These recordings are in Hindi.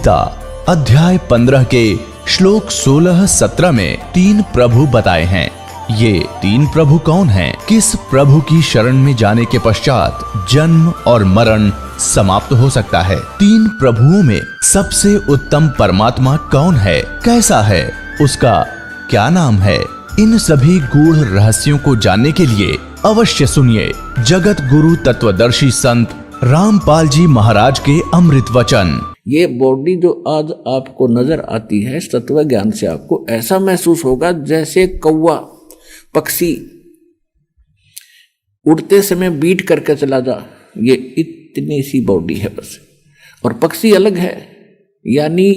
गीता अध्याय 15 के श्लोक 16-17 में 3 प्रभु बताए हैं। ये 3 प्रभु कौन हैं? किस प्रभु की शरण में जाने के पश्चात जन्म और मरण समाप्त हो सकता है? 3 प्रभुओं में सबसे उत्तम परमात्मा कौन है? कैसा है? उसका क्या नाम है? इन सभी गूढ़ रहस्यों को जानने के लिए अवश्य सुनिए जगत गुरु तत्वदर्शी संत रामपाल जी महाराज के अमृत वचन। ये बॉडी जो आज आपको नजर आती है, तत्व ज्ञान से आपको ऐसा महसूस होगा जैसे कौवा पक्षी उड़ते समय बीट करके चला जा, ये इतनी सी बॉडी है बस। और पक्षी अलग है, यानी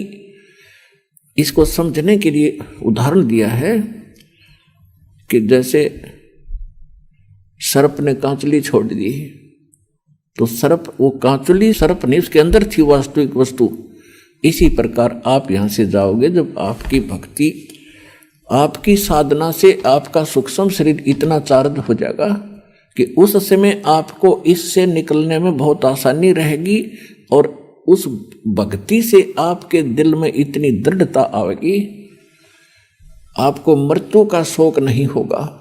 इसको समझने के लिए उदाहरण दिया है कि जैसे सर्प ने कांचली छोड़ दी, तो सर्प, वो कांचुली सर्प नहीं, उसके अंदर थी वास्तविक वस्तु। इसी प्रकार आप यहां से जाओगे जब आपकी भक्ति, आपकी साधना से आपका सूक्ष्म शरीर इतना चार्ज हो जाएगा कि उस समय आपको इससे निकलने में बहुत आसानी रहेगी और उस भक्ति से आपके दिल में इतनी दृढ़ता आएगी, आपको मृत्यु का शोक नहीं होगा।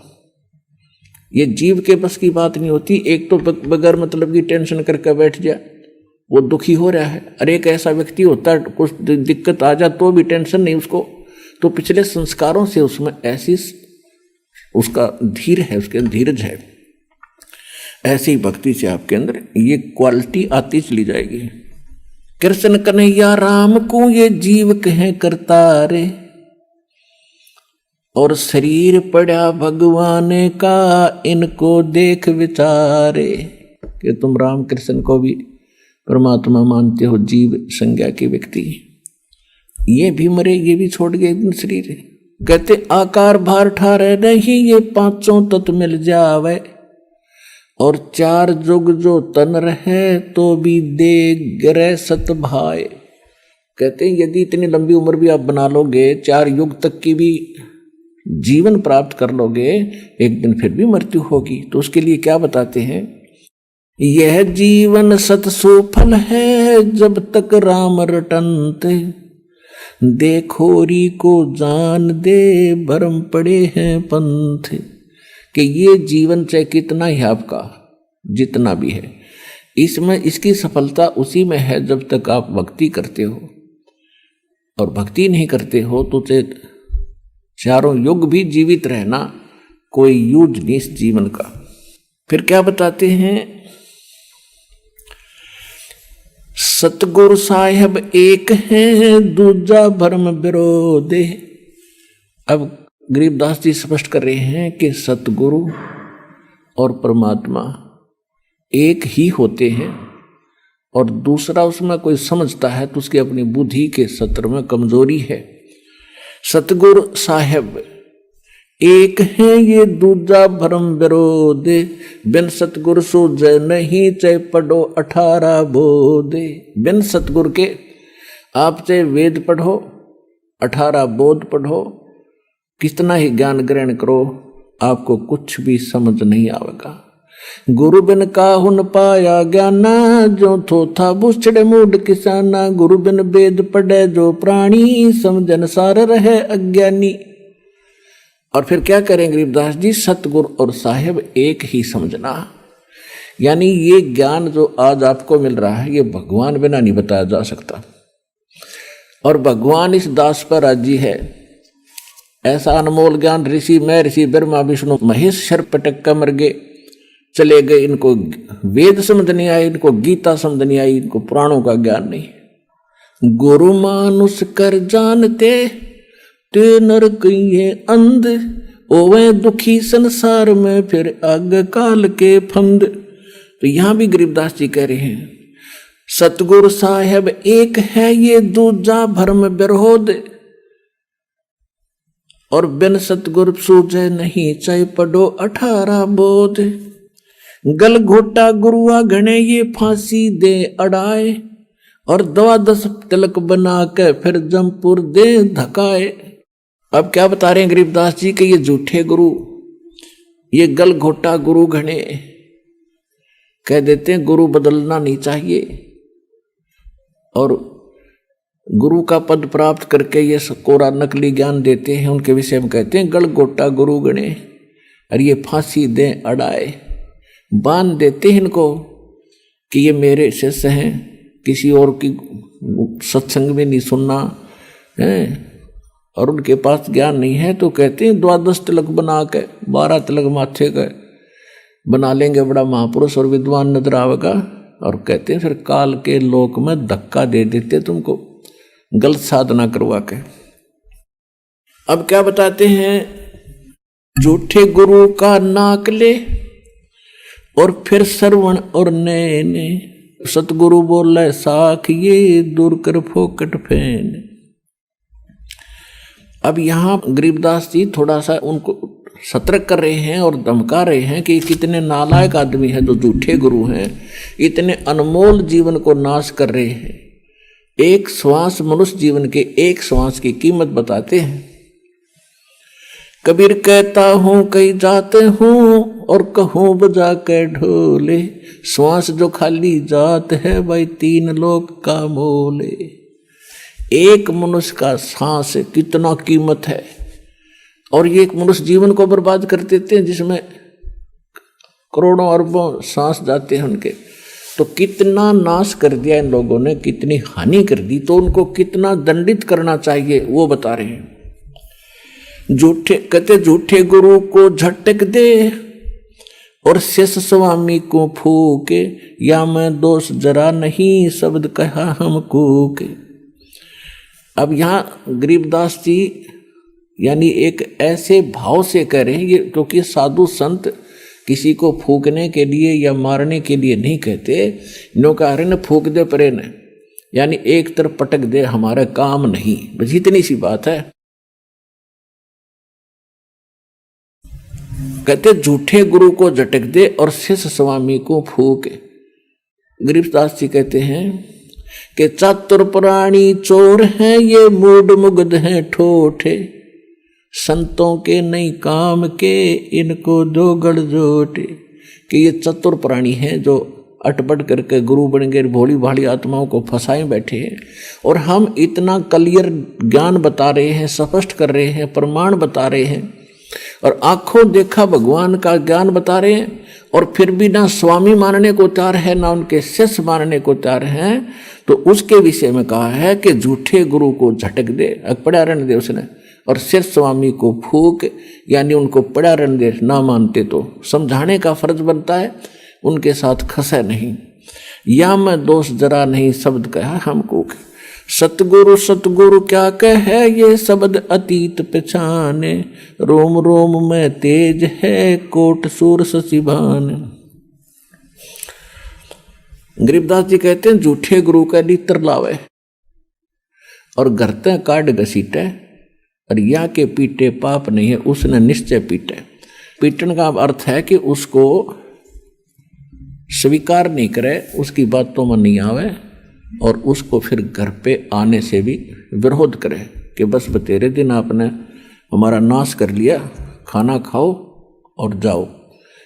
ये जीव के बस की बात नहीं होती। एक तो बगैर मतलब की टेंशन करके बैठ जाए, वो दुखी हो रहा है। अरे एक ऐसा व्यक्ति होता है, कुछ दिक्कत आ जाए तो भी टेंशन नहीं उसको, तो पिछले संस्कारों से उसमें ऐसी उसका धीर है, उसके धीरज है। ऐसी भक्ति से आपके अंदर ये क्वालिटी आती चली जाएगी। कृष्ण कन्हैया राम को ये जीव कहें करतारे, और शरीर पड़ा भगवान का इनको देख विचारे। कि तुम राम कृष्ण को भी परमात्मा मानते हो, जीव संज्ञा के व्यक्ति, ये भी मरे, ये भी छोड़ गए शरीर। कहते आकार भार ठारे नहीं, ये 5 तत्व मिल जावे, और 4 जुग जो तन रहे तो भी दे गरे सत भाई। कहते हैं यदि इतनी लंबी उम्र भी आप बना लोगे, 4 युग तक की भी जीवन प्राप्त कर लोगे, एक दिन फिर भी मृत्यु होगी। तो उसके लिए क्या बताते हैं? यह जीवन सत सुफल है जब तक राम रटनते, देखोरी को जान दे भरम पड़े हैं पंथ। कि ये जीवन चाहे कितना ही आपका जितना भी है, इसमें इसकी सफलता उसी में है जब तक आप भक्ति करते हो। और भक्ति नहीं करते हो तो चाहे 4 युग भी जीवित रहना कोई यूज नहीं इस जीवन का। फिर क्या बताते हैं? सतगुरु साहेब एक है दूजा भरम विरोधे। अब गरीबदास जी स्पष्ट कर रहे हैं कि सतगुरु और परमात्मा एक ही होते हैं, और दूसरा उसमें कोई समझता है तो उसकी अपनी बुद्धि के सत्र में कमजोरी है। सतगुरु साहेब एक है ये दूजा भरम विरोधे, बिन सतगुरु सूझे नहीं चाहे पढ़ो 18 बोधे। बिन सतगुरु के आप चाहे वेद पढ़ो, 18 बोध पढ़ो, कितना ही ज्ञान ग्रहण करो, आपको कुछ भी समझ नहीं आवेगा। गुरु बिन काहुन पाया ज्ञाना, जो थोथा बुछड़े मूड किसाना। गुरु बिन वेद पढ़े जो प्राणी, समझन सार रहे अज्ञानी। और फिर क्या करें गरीबदास जी? सतगुरु और साहेब एक ही समझना। यानी ये ज्ञान जो आज आपको मिल रहा है, ये भगवान बिना नहीं बताया जा सकता। और भगवान इस दास पर राजी है। ऐसा अनमोल ज्ञान ऋषि, मैं ऋषि, ब्रह्मा विष्णु महेश शर पटक का मर गए, चले गए। इनको वेद समझ नहीं आई, इनको गीता समझ नहीं आई, इनको पुराणों का ज्ञान नहीं। गुरु मानुष कर जानते ते नर कहिए अंध, ओवे दुखी संसार में फिर आग काल के फंद। तो यहां भी गरीबदास जी कह रहे हैं सतगुरु साहेब एक है ये दूजा भरम विरोध, और बिन सतगुरु सूझे नहीं चाहे पढ़ो 18 बोध। गल घोटा गुरुआ घने ये फांसी दे अड़ाए, और 12 तिलक बना के फिर जमपुर दे धकाए। अब क्या बता रहे हैं गरीबदास जी कि ये झूठे गुरु, ये गल घोटा गुरु घने, कह देते हैं गुरु बदलना नहीं चाहिए। और गुरु का पद प्राप्त करके ये कोरा नकली ज्ञान देते हैं, उनके विषय में कहते हैं गलगोटा गुरु गणे, और ये फांसी दें अड़ाए, बांध देते हैं इनको कि ये मेरे शिष्य हैं, किसी और की सत्संग में नहीं सुनना है, और उनके पास ज्ञान नहीं है तो कहते हैं 12 तिलक बना के 12 तिलक माथे का बना लेंगे, बड़ा महापुरुष और विद्वान नजर आवेगा, और कहते हैं फिर काल के लोक में धक्का दे देते तुमको गलत साधना करवा के। अब क्या बताते हैं, झूठे गुरु का नाक ले और फिर श्रवण और नैने, सतगुरु बोले साख ये दूर कर फोकट फेन। अब यहां गरीबदास जी थोड़ा सा उनको सतर्क कर रहे हैं और धमका रहे हैं कि कितने नालायक आदमी हैं जो झूठे गुरु हैं, इतने अनमोल जीवन को नाश कर रहे हैं। एक श्वास, मनुष्य जीवन के एक श्वास की कीमत बताते हैं। कबीर कहता हूं कई जाते हूं और कहूं बजा के ढोले, श्वास जो खाली जात है भाई 3 लोक का मोले। एक मनुष्य का सांस कितना कीमत है, और ये एक मनुष्य जीवन को बर्बाद कर देते हैं जिसमें करोड़ों अरबों सांस जाते हैं उनके। तो कितना नाश कर दिया इन लोगों ने, कितनी हानि कर दी, तो उनको कितना दंडित करना चाहिए वो बता रहे हैं। झूठे कहते झूठे गुरु को झटक दे और शेष स्वामी को फूके, या मैं दोष जरा नहीं शब्द कहा हमको के। अब यहाँ गरीबदास जी यानी एक ऐसे भाव से कह रहे हैं ये, क्योंकि साधु संत किसी को फूकने के लिए या मारने के लिए नहीं कहते, नो कह रहे न फूक दे परे न, यानी एक तरफ पटक दे, हमारा काम नहीं, बस इतनी सी बात है। कहते झूठे गुरु को झटक दे और शिष्य स्वामी को फूके। गरीबदास जी कहते हैं कि चातुर प्राणी चोर हैं ये, मूड मुग्ध हैं ठोठे, संतों के नहीं काम के इनको दो गड़जोटे। कि ये चतुर प्राणी हैं जो अटपट करके गुरु बन गए, भोली भाली आत्माओं को फंसाए बैठे हैं, और हम इतना क्लियर ज्ञान बता रहे हैं, स्पष्ट कर रहे हैं, प्रमाण बता रहे हैं, और आंखों देखा भगवान का ज्ञान बता रहे हैं, और फिर भी ना स्वामी मानने को तैयार है ना उनके शिष्य मानने को तैयार हैं। तो उसके विषय में कहा है कि झूठे गुरु को झटक दे, पड़ा रहने दे उसने, और शिष्य स्वामी को फूक, यानी उनको पड़ा रहने दे, ना मानते तो समझाने का फर्ज बनता है, उनके साथ खसे नहीं। या मैं दोष जरा नहीं शब्द कहा हमको, सतगुरु सतगुरु क्या कहे ये शब्द अतीत पहचाने, रोम रोम में तेज है कोट सूर सचिभान। गरीबदास जी कहते हैं झूठे गुरु का लीतर लावे और घरते काट घसीटे, और या के पीटे पाप नहीं है उसने निश्चय पीटे। पीटन का अर्थ है कि उसको स्वीकार नहीं करे, उसकी बातों में नहीं आवे, और उसको फिर घर पे आने से भी विरोध करे कि बस बतेरे दिन आपने हमारा नाश कर लिया, खाना खाओ और जाओ,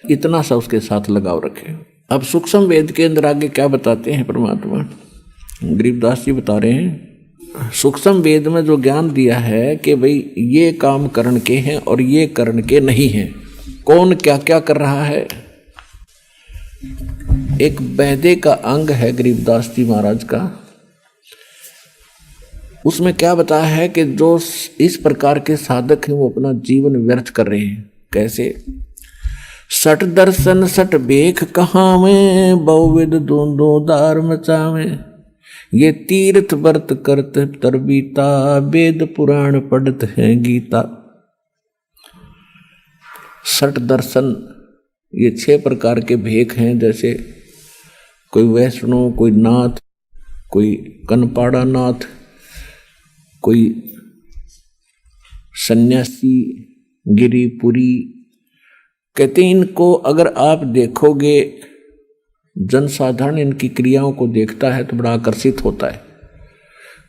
इतना सा उसके साथ लगाव रखे। अब सूक्ष्म वेद के अंदर आगे क्या बताते हैं परमात्मा, गरीबदास जी बता रहे हैं सूक्ष्म वेद में जो ज्ञान दिया है कि भाई ये काम करण के हैं और ये करण के नहीं हैं, कौन क्या क्या कर रहा है। एक बैदे का अंग है गरीबदास जी महाराज का, उसमें क्या बताया है कि जो इस प्रकार के साधक हैं वो अपना जीवन व्यर्थ कर रहे हैं। कैसे? सठ दर्शन सठ बेख कहाँ में, बहुविध दूंदो दार मचावे, ये तीर्थ व्रत करत तरबीता, वेद पुराण पढ़त है गीता। सठ दर्शन ये 6 प्रकार के भेख हैं, जैसे कोई वैष्णव, कोई नाथ, कोई कनपाड़ा नाथ, कोई सन्यासी, गिरिपुरी। कहते हैं इनको अगर आप देखोगे, जनसाधारण इनकी क्रियाओं को देखता है तो बड़ा आकर्षित होता है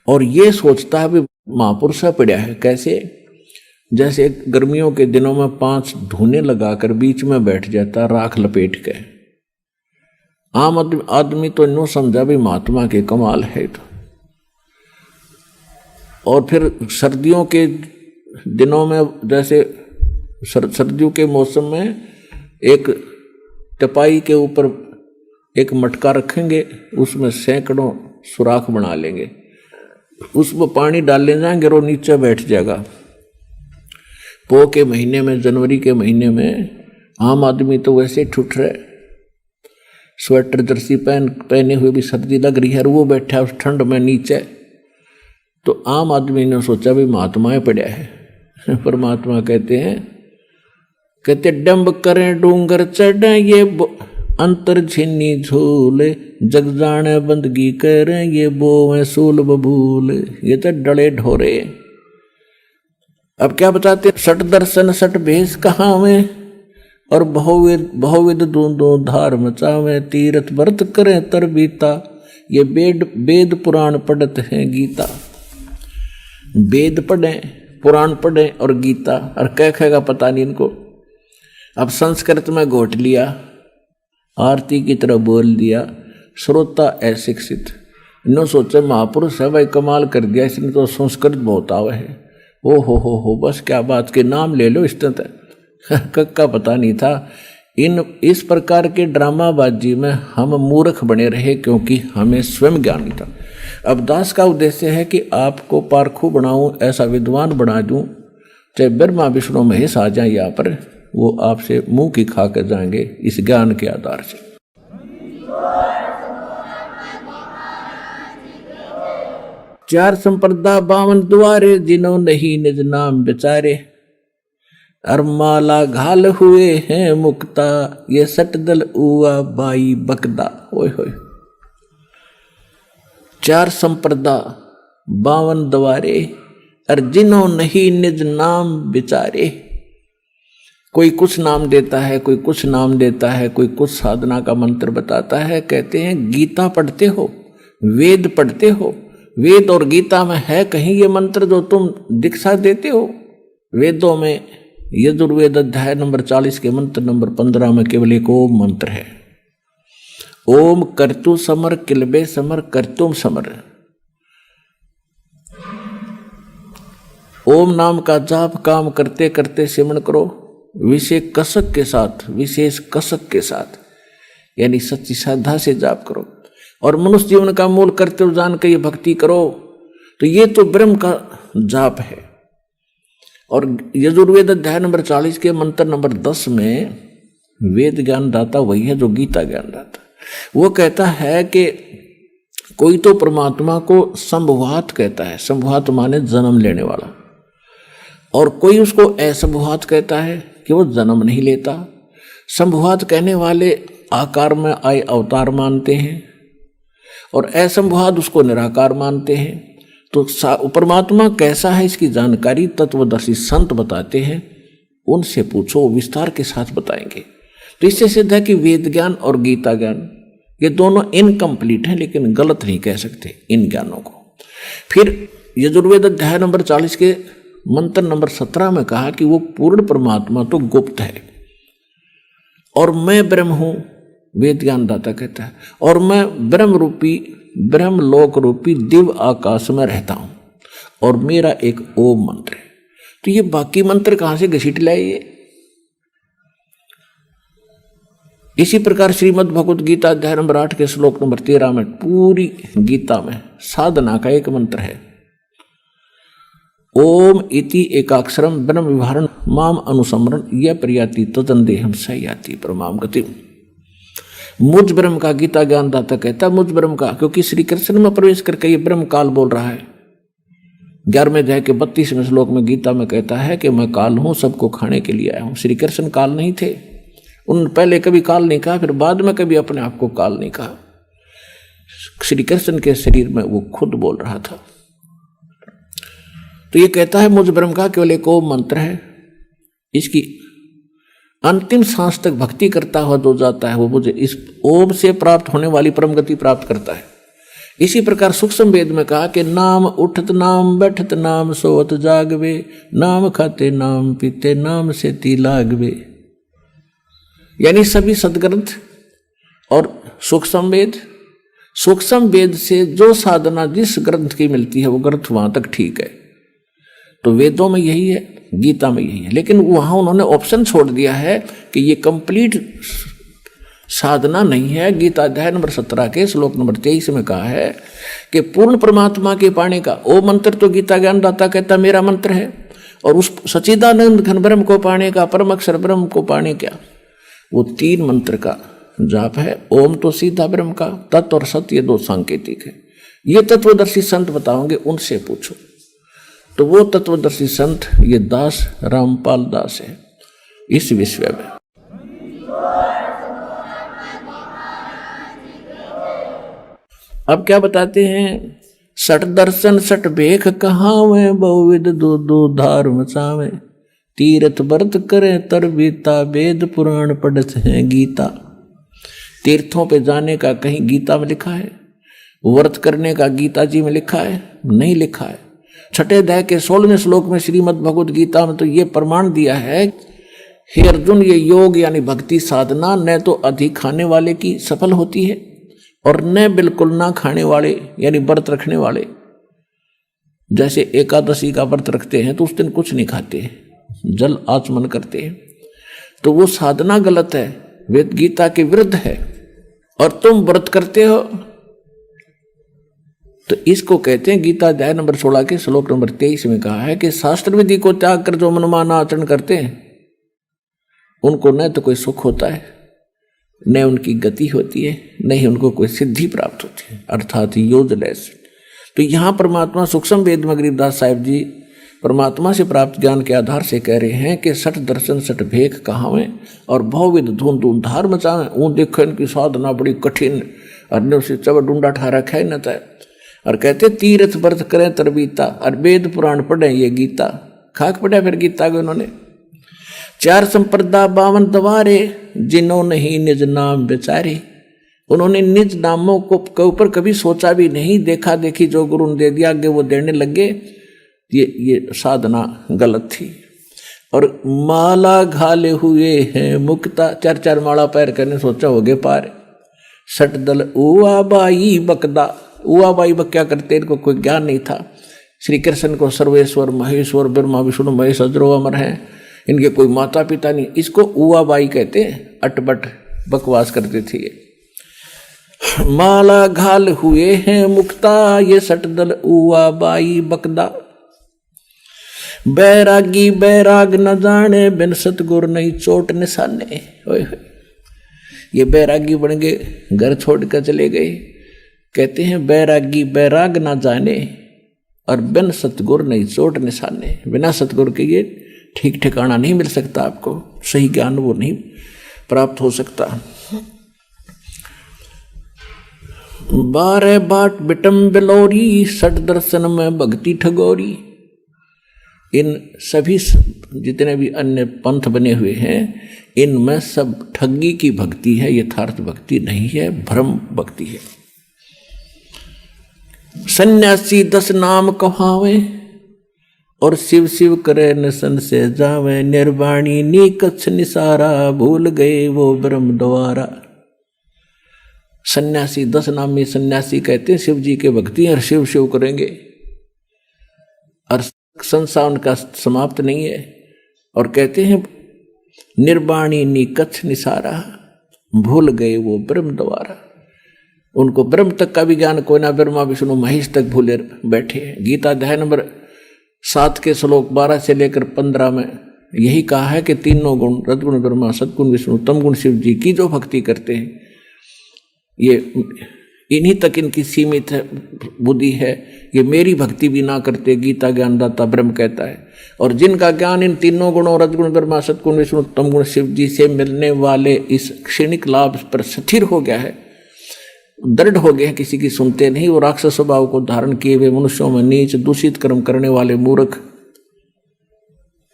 और ये सोचता है भी महापुरुषा पड़ा है। कैसे? जैसे गर्मियों के दिनों में 5 धूने लगाकर बीच में बैठ जाता राख लपेट के। आम आदमी तो इन्हों समझा भी महात्मा के कमाल है। तो और फिर सर्दियों के दिनों में, जैसे सर्दियों के मौसम में एक टपाई के ऊपर एक मटका रखेंगे, उसमें सैकड़ों सुराख बना लेंगे, उसमें पानी डालने जाएंगे और नीचे बैठ जाएगा। पो के महीने में, जनवरी के महीने में आम आदमी तो वैसे ठुठ रहे, स्वेटर जर्सी पहने हुए भी सर्दी लग रही है, और वो बैठा उस ठंड में नीचे। तो आम आदमी ने सोचा भी महात्माएं पड़ा है। परमात्मा कहते डंब करें डूंगर चढ़े ये अंतर झिन्नी झूल, जग जाने बंदगी करें ये बोवें सूल बबूल। ये तो डले ढोरे। अब क्या बताते, सट दर्शन सट भेष कहावें, और बहुविध दूंदो धार मचावें, तीर्थ व्रत करें तर बीता, ये वेद पुराण पढ़त हैं गीता। वेद पढ़ें, पुराण पढ़ें और गीता, और क्या कहेगा पता नहीं इनको। अब संस्कृत में घोट लिया, आरती की तरह बोल दिया, श्रोता अशिक्षित। इन्होंने सोचा महापुरुष है भाई, कमाल कर दिया, इसने तो संस्कृत बहुत आवे है। ओ हो बस क्या बात के नाम ले लो, इसने कक्का पता नहीं था। इस प्रकार के ड्रामाबाजी में हम मूर्ख बने रहे, क्योंकि हमें स्वयं ज्ञान नहीं था। अब दास का उद्देश्य है कि आपको पारखू बनाऊं, ऐसा विद्वान बना दूं, चाहे ब्रह्मा विष्णु महेश आ जाए यहाँ पर, वो आपसे मुंह की खा कर जाएंगे इस ज्ञान के आधार से। चार संप्रदा 52 द्वारे, जिन्हों नहीं निज नाम बेचारे, अरमाला घाल हुए हैं मुक्ता, ये सटदल उआ बाई बकदा। ओए होए, 4 संप्रदा 52 द्वारे, और जिन्हों नहीं निज नाम बेचारे। कोई कुछ नाम देता है, कोई कुछ नाम देता है, कोई कुछ साधना का मंत्र बताता है। कहते हैं गीता पढ़ते हो, वेद पढ़ते हो, वेद और गीता में है कहीं ये मंत्र जो तुम दीक्षा देते हो? वेदों में यजुर्वेद अध्याय नंबर 40 के मंत्र नंबर 15 में केवल एक ओम मंत्र है। ओम कर्तु समर किलबे समर कर्तुम समर। ओम नाम का जाप काम करते करते सिमरण करो, विशेष कसक के साथ, विशेष कसक के साथ, यानी सच्ची श्रद्धा से जाप करो। और मनुष्य जीवन का मूल कर्तव्य जान कर ये भक्ति करो। तो ये तो ब्रह्म का जाप है। और यजुर्वेद अध्याय नंबर 40 के मंत्र नंबर 10 में वेद ज्ञान दाता वही है जो गीता ज्ञान दाता। वो कहता है कि कोई तो परमात्मा को संभवात कहता है, संभवात माने जन्म लेने वाला, और कोई उसको असंभवात कहता है कि वो जन्म नहीं लेता। संभवात कहने वाले आकार में आए अवतार मानते हैं, और असंभवात उसको निराकार मानते हैं। तो परमात्मा कैसा है इसकी जानकारी तत्वदर्शी संत बताते हैं, उनसे पूछो, विस्तार के साथ बताएंगे। तो इससे सिद्ध है कि वेद ज्ञान और गीता ज्ञान ये दोनों इनकम्प्लीट हैं, लेकिन गलत नहीं कह सकते इन ज्ञानों को। फिर यजुर्वेद अध्याय नंबर 40 के मंत्र नंबर 17 में कहा कि वो पूर्ण परमात्मा तो गुप्त है, और मैं ब्रह्म हूं, वेद ज्ञान दाता कहता है, और मैं ब्रह्म रूपी, ब्रह्म लोक रूपी दिव्य आकाश में रहता हूं, और मेरा एक ओम मंत्र है। तो ये बाकी मंत्र कहां से घसीट लाए ये? इसी प्रकार श्रीमद् भगवत गीता अध्याय नंबर 8 के श्लोक नंबर 13 में पूरी गीता में साधना का एक मंत्र है, ओम इति एकाक्षरम ब्रह्म विवरण माम अनुसमरण यह प्रयाति तदंदेहम सयाति परमाम गति। मुझ ब्रह्म का गीता ज्ञान दाता कहता मुझ ब्रह्म का, क्योंकि श्री कृष्ण में प्रवेश करके ये ब्रह्म काल बोल रहा है। 11वें अध्याय के 32वें श्लोक में गीता में कहता है कि मैं काल हूं, सबको खाने के लिए आया हूं। श्री कृष्ण काल नहीं थे, उन्होंने पहले कभी काल नहीं कहा, फिर बाद में कभी अपने आप को काल नहीं कहा। श्री कृष्ण के शरीर में वो खुद बोल रहा था। तो ये कहता है मुझ ब्रह्म का केवल एक ओम मंत्र है, इसकी अंतिम सांस तक भक्ति करता हुआ जो जाता है वो मुझे इस ओम से प्राप्त होने वाली परम गति प्राप्त करता है। इसी प्रकार सूक्ष्म वेद में कहा कि नाम उठत नाम बैठत नाम सोवत जागवे, नाम खाते नाम पीते नाम से ती लागवे। यानी सभी सदग्रंथ और सूक्ष्म वेद सूक्ष्म वेद से जो साधना जिस ग्रंथ की मिलती है वो ग्रंथ वहां तक ठीक है। तो वेदों में यही है, गीता में यही है, लेकिन वहां उन्होंने ऑप्शन छोड़ दिया है कि ये कंप्लीट साधना नहीं है। गीता अध्याय नंबर 17 के श्लोक नंबर 23 में कहा है कि पूर्ण परमात्मा के पाने का वो मंत्र तो गीता ज्ञानदाता कहता मेरा मंत्र है, और उस सच्चिदानंद घन ब्रह्म को पाने का, परम अक्षर ब्रह्म को पाने का वो 3 मंत्र का जाप है। ओम तो सीधा ब्रह्म का, तत् और सत्य 2 सांकेतिक है। ये तत्वदर्शी संत बताओगे, उनसे पूछो। तो वो तत्वदर्शी संत ये दास रामपाल दास है इस विश्व में। अब क्या बताते हैं, सठ दर्शन सठ भेख कहावे, बहुविध दो धार मचावे, तीर्थ व्रत करे तर बीता, वेद पुराण पढ़त है गीता। तीर्थों पे जाने का कहीं गीता में लिखा है? व्रत करने का गीता जी में लिखा है? नहीं लिखा है। छठे अध्याय के 16वें श्लोक में श्रीमद् भगवद गीता में तो ये प्रमाण दिया है, हे अर्जुन, ये योग यानी भक्ति साधना न तो अधिक खाने वाले की सफल होती है और न बिल्कुल ना खाने वाले यानी व्रत रखने वाले। जैसे एकादशी का व्रत रखते हैं तो उस दिन कुछ नहीं खाते, जल आचमन करते हैं, तो वो साधना गलत है, वेद गीता के विरुद्ध है। और तुम व्रत करते हो तो इसको कहते हैं, गीता अध्याय नंबर 16 के श्लोक नंबर 23 में कहा है कि शास्त्र विधि को त्याग कर जो मनमाना आचरण करते हैं उनको न तो कोई सुख होता है, न उनकी गति होती है, न ही उनको कोई सिद्धि प्राप्त होती है, अर्थात यूजलेस। तो यहाँ परमात्मा सूक्ष्म वेद में गरीबदास साहिब जी परमात्मा से प्राप्त ज्ञान के आधार से कह रहे हैं कि सठ दर्शन सठ भेख कहावें और बहुविध धूम धूम धार मचावें। वो देखो इनकी साधना बड़ी कठिन, और उसे चब डूंडा ठा रखा ही न था। और कहते तीर्थ व्रत करें तरबीता, और वेद पुराण पढ़े ये गीता। खाक पढ़ा फिर गीता को उन्होंने। 4 संप्रदा 52 दवारे, जिन्होंने ही निज नाम बेचारे। उन्होंने निज नामों को ऊपर कभी सोचा भी नहीं, देखा देखी जो गुरु ने दे दिया आगे वो देने लगे। ये साधना गलत थी। और माला घाले हुए हैं मुक्ता, 4 माला पैर करने सोचा होगे पार। सट दल उआ बाई बकदा, उआ बाई बक क्या करते, इनको कोई ज्ञान नहीं था। श्री कृष्ण को सर्वेश्वर महेश्वर ब्रह्मा विष्णु महेश अजरो अमर हैं, इनके कोई माता पिता नहीं, इसको उआ बाई कहते हैं। अटबट बकवास करते थे ये। माला घाल हुए हैं मुक्ता, ये सट दल उआ बाई बकदा। बैरागी बैराग न जाने, बिन सतगुर नहीं चोट निशाने। ये बैरागी बन गए, घर छोड़ कर चले गए। कहते हैं बैरागी बैराग ना जाने और बिन सतगुर नहीं चोट निशाने। बिना सतगुर के ये ठीक ठिकाना नहीं मिल सकता, आपको सही ज्ञान वो नहीं प्राप्त हो सकता। 12 बाट बिटम बिलोरी, सठ दर्शन में भक्ति ठगोरी। इन सभी जितने भी अन्य पंथ बने हुए हैं इनमें सब ठगी की भक्ति है, यथार्थ भक्ति नहीं है, भ्रम भक्ति है। सन्यासी 10 नाम कहावे और शिव शिव करे नसन से जावे। निर्वाणी नीकच्छ निसारा, भूल गए वो ब्रह्म द्वारा। सन्यासी 10 नाम में सन्यासी कहते हैं शिव जी के भक्ति और शिव शिव करेंगे और संसार उनका समाप्त नहीं है। और कहते हैं निर्वाणी निकच्छ निसारा, भूल गए वो ब्रह्म द्वारा। उनको ब्रह्म तक का भी ज्ञान कोई ना, ब्रह्मा विष्णु महेश तक भूले बैठे हैं। गीता अध्याय नंबर 7 के श्लोक 12 से लेकर 15 में यही कहा है कि तीनों गुण रजगुण ब्रह्मा सद्गुण विष्णु तमगुण शिव जी की जो भक्ति करते हैं ये इन्हीं तक इनकी सीमित है बुद्धि है। ये मेरी भक्ति भी ना करते, गीता ज्ञानदाता ब्रह्म कहता है। और जिनका ज्ञान इन तीनों गुणों रजगुण ब्रह्मा सद्गुण विष्णु तमगुण शिव जी से मिलने वाले इस क्षणिक लाभ पर स्थिर हो गया है, दृढ़ हो गया है, किसी की सुनते नहीं। वो राक्षस स्वभाव को धारण किए हुए मनुष्यों में नीच दूषित कर्म करने वाले मूर्ख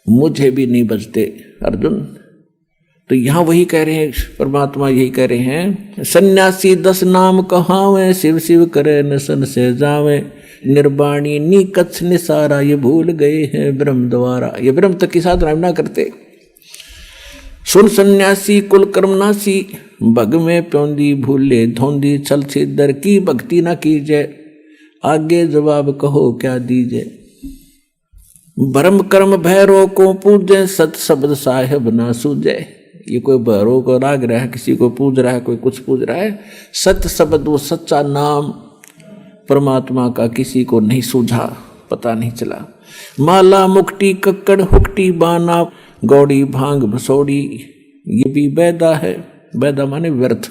मुझे भी नहीं बचते अर्जुन। तो यहां वही कह रहे हैं, परमात्मा यही कह रहे हैं, सन्यासी 10 नाम कहावे, शिव शिव करे नसन से जावे। निर्वाणी निकच्छ निसारा, ये भूल गए हैं ब्रह्म द्वारा। ये ब्रह्म तक की साधना ना करते। सुन सन्यासी कुल कर्मनासी, भग में प्योंदी भूले धोंदी, छल छिद्र की भक्ति न कीजे, आगे जवाब कहो क्या दीजे। भरम कर्म भैरो को पूजे, सत शब्द साहेब ना सूझे। ये कोई भैरो को राग रहा है, किसी को पूज रहा है, कोई कुछ पूज रहा है, सत्य शब्द वो सच्चा नाम परमात्मा का किसी को नहीं सूझा, पता नहीं चला। माला मुक्ति कक्कड़ हुक्टी बाना, गौड़ी भांग भसोड़ी, ये भी बैदा है। बैदा माने व्यर्थ।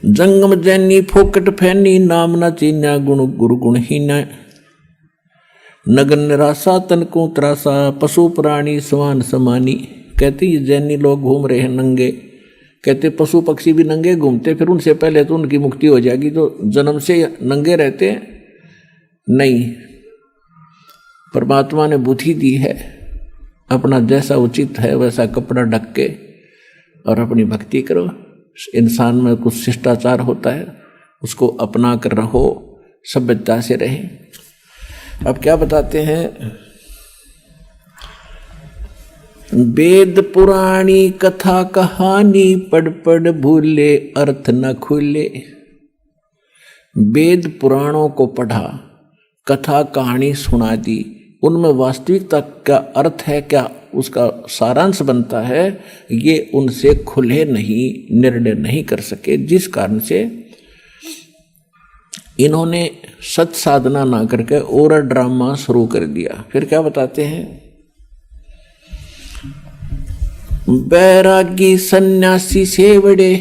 जंगम जैनी फोकट फैनी, नाम न चीन्या गुण गुरु गुणहीना, नगन निराशा तन को त्रासा, पशु प्राणी समान समानी। कहते ये जैनी लोग घूम रहे हैं नंगे, कहते पशु पक्षी भी नंगे घूमते, फिर उनसे पहले तो उनकी मुक्ति हो जाएगी, तो जन्म से नंगे रहते हैं। नहीं, परमात्मा ने बुद्धि दी है, अपना जैसा उचित है वैसा कपड़ा ढक के और अपनी भक्ति करो। इंसान में कुछ शिष्टाचार होता है, उसको अपना कर रहो, सभ्यता से रहे। अब क्या बताते हैं, वेद पुराणी कथा कहानी, पढ़ पढ़ भूले अर्थ न खुले। वेद पुराणों को पढ़ा, कथा कहानी सुना दी, उनमें वास्तविकता क्या अर्थ है, क्या उसका सारांश बनता है, ये उनसे खुले नहीं, निर्णय नहीं कर सके, जिस कारण से इन्होंने सत साधना ना करके और ड्रामा शुरू कर दिया। फिर क्या बताते हैं, बैरागी सन्यासी सेवड़े,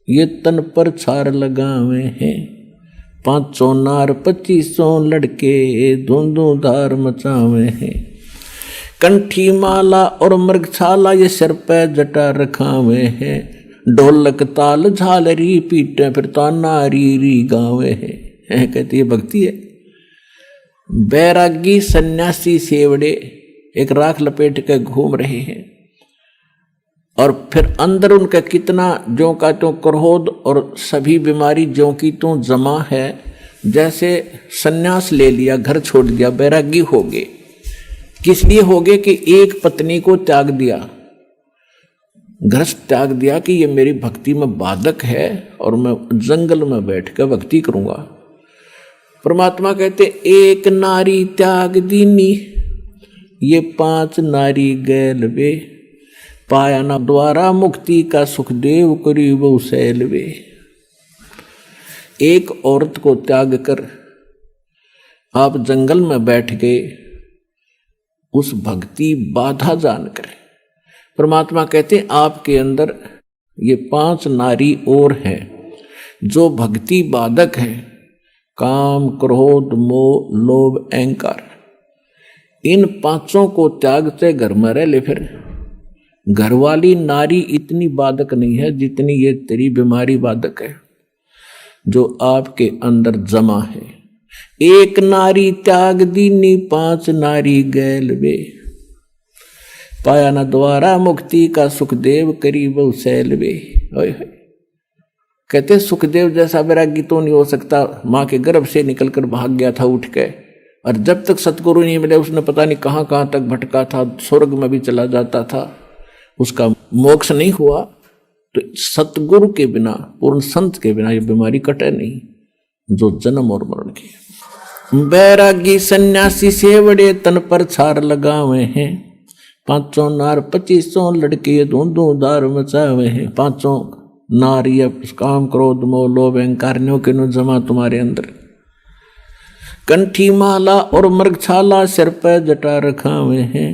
ये तन पर छार लगावे हैं, 500 नार 2500 लड़के, धुंधु धार मचावे हैं। कंठी माला और मृगछाला, ये सिर पे जटा रखावे हैं, ढोलक ताल झालरी पीटे, फिर ताना री री गावे हैं। कहती है भक्ति है। बैरागी सन्यासी सेवड़े एक राख लपेट के घूम रहे हैं, और फिर अंदर उनका कितना ज्यों का त्यों क्रोध और सभी बीमारी ज्यों की त्यों जमा है। जैसे सन्यास ले लिया, घर छोड़ दिया, बैरागी हो गए। किस लिए हो गए कि एक पत्नी को त्याग दिया, घर त्याग दिया कि ये मेरी भक्ति में बाधक है और मैं जंगल में बैठ कर भक्ति करूंगा। परमात्मा कहते एक नारी त्याग दीनी, ये 5 नारी गैल वे, पाया ना द्वारा मुक्ति का सुखदेव करीब सैल वे। एक औरत को त्याग कर आप जंगल में बैठ गए, उस भक्ति बाधा जानकर। परमात्मा कहते आपके अंदर ये 5 नारी और हैं जो भक्ति बाधक है, काम क्रोध मोह लोभ अहंकार। इन 5 को त्यागते घर में रह ले। फिर घरवाली नारी इतनी बाधक नहीं है जितनी ये तेरी बीमारी बाधक है जो आपके अंदर जमा है। एक नारी त्याग दीनी 5 नारी गैल वे, पाया न द्वारा मुक्ति का सुखदेव करीब सैल वे। कहते सुखदेव जैसा वैरागी तो नहीं हो सकता, माँ के गर्भ से निकलकर भाग गया था उठ के, और जब तक सतगुरु नहीं मिले उसने पता नहीं कहाँ कहाँ तक भटका था, स्वर्ग में भी चला जाता था, उसका मोक्ष नहीं हुआ। तो सतगुरु के बिना, पूर्ण संत के बिना ये बीमारी कटे नहीं जो जन्म और मरण की। बैरागी सन्यासी सेवड़े तन पर छार लगावे हैं, 500 नार 2500 लड़के धूंधू धार मचावे हैं। 500 नार ये काम क्रोध मोह लोभ अहंकारियों के नो जमा तुम्हारे अंदर। कंठी माला और मृगछाला सिर पर जटा रखावे हैं,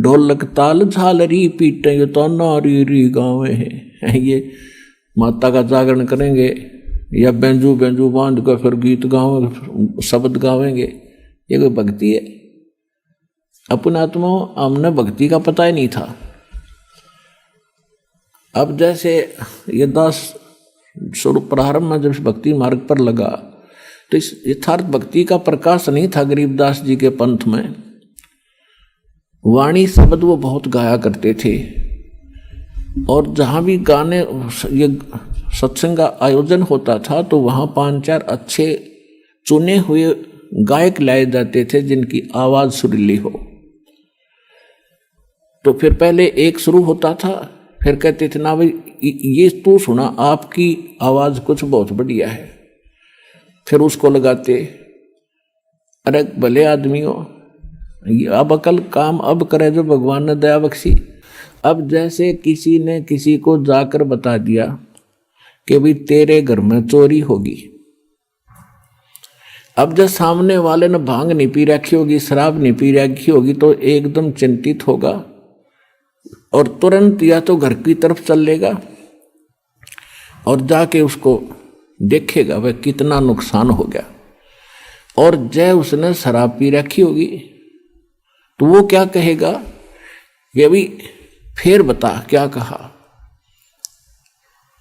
ढोलक ताल झालरी पीटे ये तो नारी री गावे हैं। ये माता का जागरण करेंगे या बेंजू बेंजू बांध कर फिर गीत गावेंगे, शब्द गावेंगे, ये कोई भक्ति है? अपने आत्मा हमने भक्ति का पता ही नहीं था। अब जैसे ये दास स्वरूप प्रारंभ में जब भक्ति मार्ग पर लगा तो इस यथार्थ भक्ति का प्रकाश नहीं था गरीबदास जी के पंथ में। वाणी शब्द वो बहुत गाया करते थे, और जहाँ भी गाने ये सत्संग का आयोजन होता था तो वहाँ 5-4 अच्छे चुने हुए गायक लाए जाते थे जिनकी आवाज़ सुरीली हो। तो फिर पहले एक शुरू होता था, फिर कहते थे ना भाई ये तू सुना, आपकी आवाज कुछ बहुत बढ़िया है। फिर उसको लगाते, अरे भले आदमियों, अब अकल काम अब करे जो भगवान ने दया बख्शी। अब जैसे किसी ने किसी को जाकर बता दिया कि भाई तेरे घर में चोरी होगी, अब जब सामने वाले ने भांग नहीं पी रखी होगी, शराब नहीं पी रखी होगी, तो एकदम चिंतित होगा और तुरंत या तो घर की तरफ चल लेगा और जाके उसको देखेगा वह कितना नुकसान हो गया। और जय उसने शराब पी रखी होगी तो वो क्या कहेगा कि अभी फिर बता क्या कहा।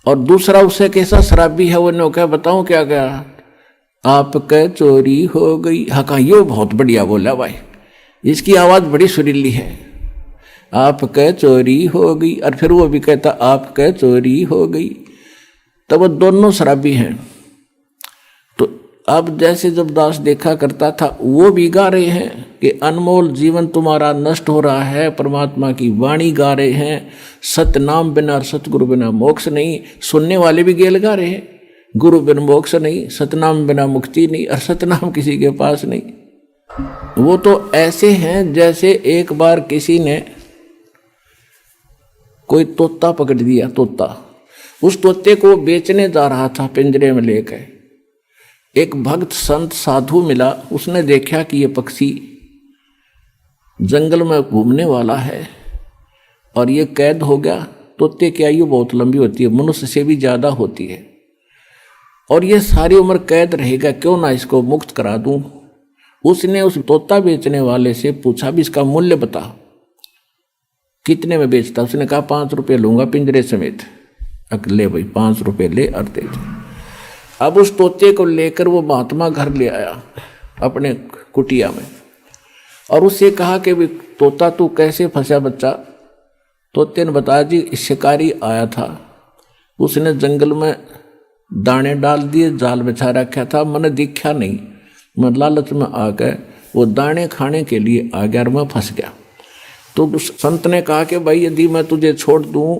और दूसरा उससे कैसा शराबी है, वो क्या बताऊं क्या क्या, आपके चोरी हो गई। हाँ कहा, ये बहुत बढ़िया बोला भाई, इसकी आवाज बड़ी सुरीली है, आपके चोरी हो गई। और फिर वो भी कहता आपके चोरी हो गई। तब वो दोनों शराबी हैं। तो अब जैसे जब दास देखा करता था, वो भी गा रहे हैं कि अनमोल जीवन तुम्हारा नष्ट हो रहा है, परमात्मा की वाणी गा रहे हैं, सतनाम बिना और सतगुरु बिना मोक्ष नहीं। सुनने वाले भी गेल गा रहे हैं, गुरु बिन मोक्ष नहीं, सतनाम बिना मुक्ति नहीं, और सतनाम किसी के पास नहीं। वो तो ऐसे हैं जैसे एक बार किसी ने कोई तोता पकड़ दिया, तोता, उस तोते को बेचने जा रहा था पिंजरे में लेकर। एक भक्त संत साधु मिला, उसने देखा कि ये पक्षी जंगल में घूमने वाला है और ये कैद हो गया। तोते की आयु बहुत लंबी होती है, मनुष्य से भी ज्यादा होती है, और ये सारी उम्र कैद रहेगा, क्यों ना इसको मुक्त करा दूं। उसने उस तोता बेचने वाले से पूछा भी इसका मूल्य बता, कितने में बेचता। उसने कहा 5 रुपये लूंगा पिंजरे समेत। ले भाई 5 रुपये ले और दे दे। अब उस तोते को लेकर वो महात्मा घर ले आया अपने कुटिया में, और उससे कहा कि भी तोता तू कैसे फंसा बच्चा। तोते ने बताया जी शिकारी आया था, उसने जंगल में दाने डाल दिए, जाल बिछा रखा था, मैंने दिखा नहीं, मैं लालच में आ गए, वो दाने खाने के लिए आ गया और मैं फंस गया। तो उस संत ने कहा कि भाई यदि मैं तुझे छोड़ दूं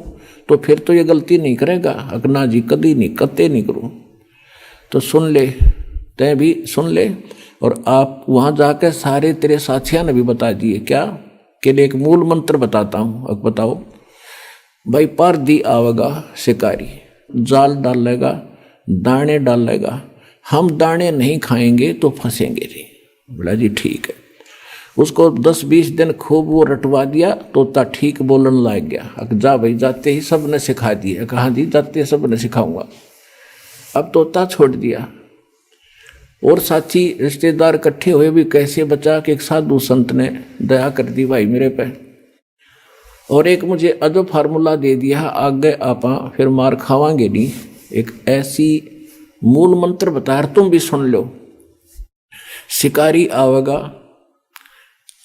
तो फिर तो ये गलती नहीं करेगा। अगना जी कदी नहीं, कत्ते नहीं करूं। तो सुन ले, तय भी सुन ले, और आप वहां जाकर सारे तेरे साथियों ने भी बता दिए क्या कि एक मूल मंत्र बताता हूं। अब बताओ भाई, पर दी आवेगा शिकारी, जाल डालेगा, दाने डालेगा, हम दाने नहीं खाएंगे तो फंसेंगे नहीं। बोला जी ठीक है। उसको 10-20 दिन खूब वो रटवा दिया, तोता ठीक बोलने लग गया। जा भाई, जाते ही सब ने सिखा दिया। कहा जी जाते सब ने सिखाऊंगा। अब तोता छोड़ दिया, और साथी रिश्तेदार इकट्ठे हुए भी कैसे बचा कि एक साधु संत ने दया कर दी भाई मेरे पे, और एक मुझे अजब फार्मूला दे दिया, आगे आपा फिर मार खावांगे नहीं। एक ऐसी मूल मंत्र बताया, तुम भी सुन लो। शिकारी आवेगा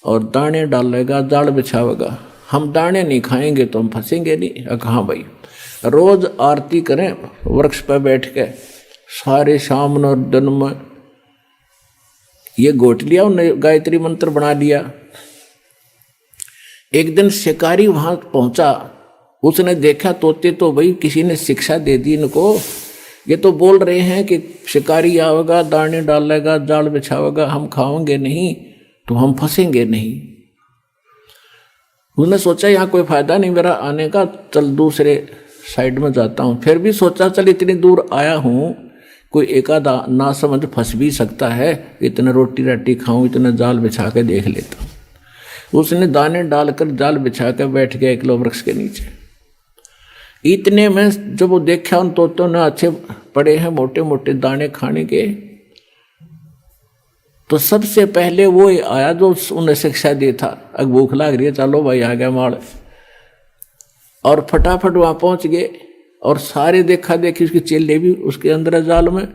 और दाने डालेगा, जाल बिछावेगा, हम दाने नहीं खाएंगे तो हम फंसेंगे नहीं। कहाँ भाई, रोज आरती करें वृक्ष पर बैठ के, सारे शाम और दिन में ये गोट लिया, उन्होंने गायत्री मंत्र बना लिया। एक दिन शिकारी वहां पहुंचा, उसने देखा तोते तो भाई किसी ने शिक्षा दे दी इनको, ये तो बोल रहे हैं कि शिकारी आवेगा, दाने डालेगा, जाल बिछावेगा, हम खाएंगे नहीं तो हम फंसेंगे नहीं। उसने सोचा यहाँ कोई फायदा नहीं मेरा आने का, चल दूसरे साइड में जाता हूँ। फिर भी सोचा चल इतनी दूर आया हूँ, कोई एकादा ना समझ फंस भी सकता है, इतने रोटी राटी खाऊं, इतने जाल बिछा के देख लेता हूँ। उसने दाने डालकर जाल बिछा कर बैठ गया एक वृक्ष के नीचे। इतने में जब वो देखा उन तोतों ने अच्छे पड़े हैं मोटे मोटे दाने खाने के, तो सबसे पहले वो आया जो उन्हें शिक्षा दे था। अब भूख लग रही है, चलो भाई आ गया माल, और फटाफट वहां पहुंच गए। और सारे देखा देखी उसके चेले भी उसके अंदर जाल में।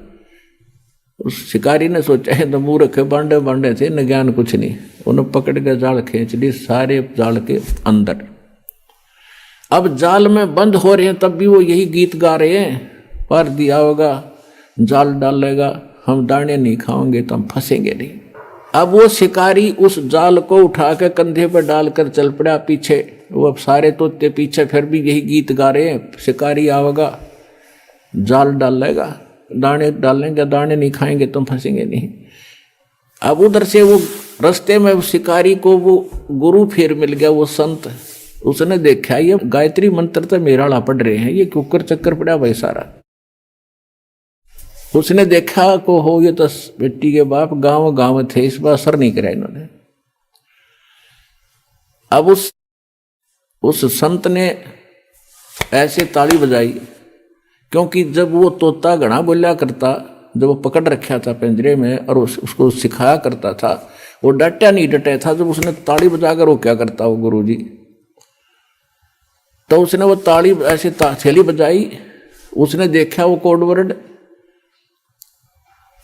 उस शिकारी ने सोचा है तो मुंह रखे बांडे बांडे थे, न ज्ञान कुछ नहीं, उन्हें पकड़ के जाल खींच ली सारे जाल के अंदर। अब जाल में बंद हो रहे हैं तब भी वो यही गीत गा रहे हैं, पर दिया होगा, जाल डालेगा, हम दाने नहीं खाएंगे तो हम फंसेंगे नहीं। अब वो शिकारी उस जाल को उठा के कंधे पर डालकर चल पड़ा पीछे वो अब सारे तोते पीछे फिर भी यही गीत गा रहे हैं, शिकारी आवेगा जाल डालेगा, दाने डालेंगे, दाने नहीं खाएंगे तुम फंसेंगे नहीं। अब उधर से वो रास्ते में शिकारी को वो गुरु फिर मिल गया, वो संत। उसने देखा ये गायत्री मंत्र तो मेरा ला पढ़ रहे हैं, ये कुकर चक्कर पड़ा भाई सारा। उसने देखा को हो ये तो बेटी के बाप गांव गांव थे, इस बार असर नहीं करा इन्होंने। अब उस संत ने ऐसे ताली बजाई, क्योंकि जब वो तोता घना बोला करता, जब वो पकड़ रखा था पिंजरे में और उसको सिखाया करता था, वो डटा नहीं डटा था। जब उसने ताली बजाकर वो क्या करता वो गुरुजी, तो उसने वो ताली ऐसे थैली बजाई। उसने देखा वो कोड वर्ड,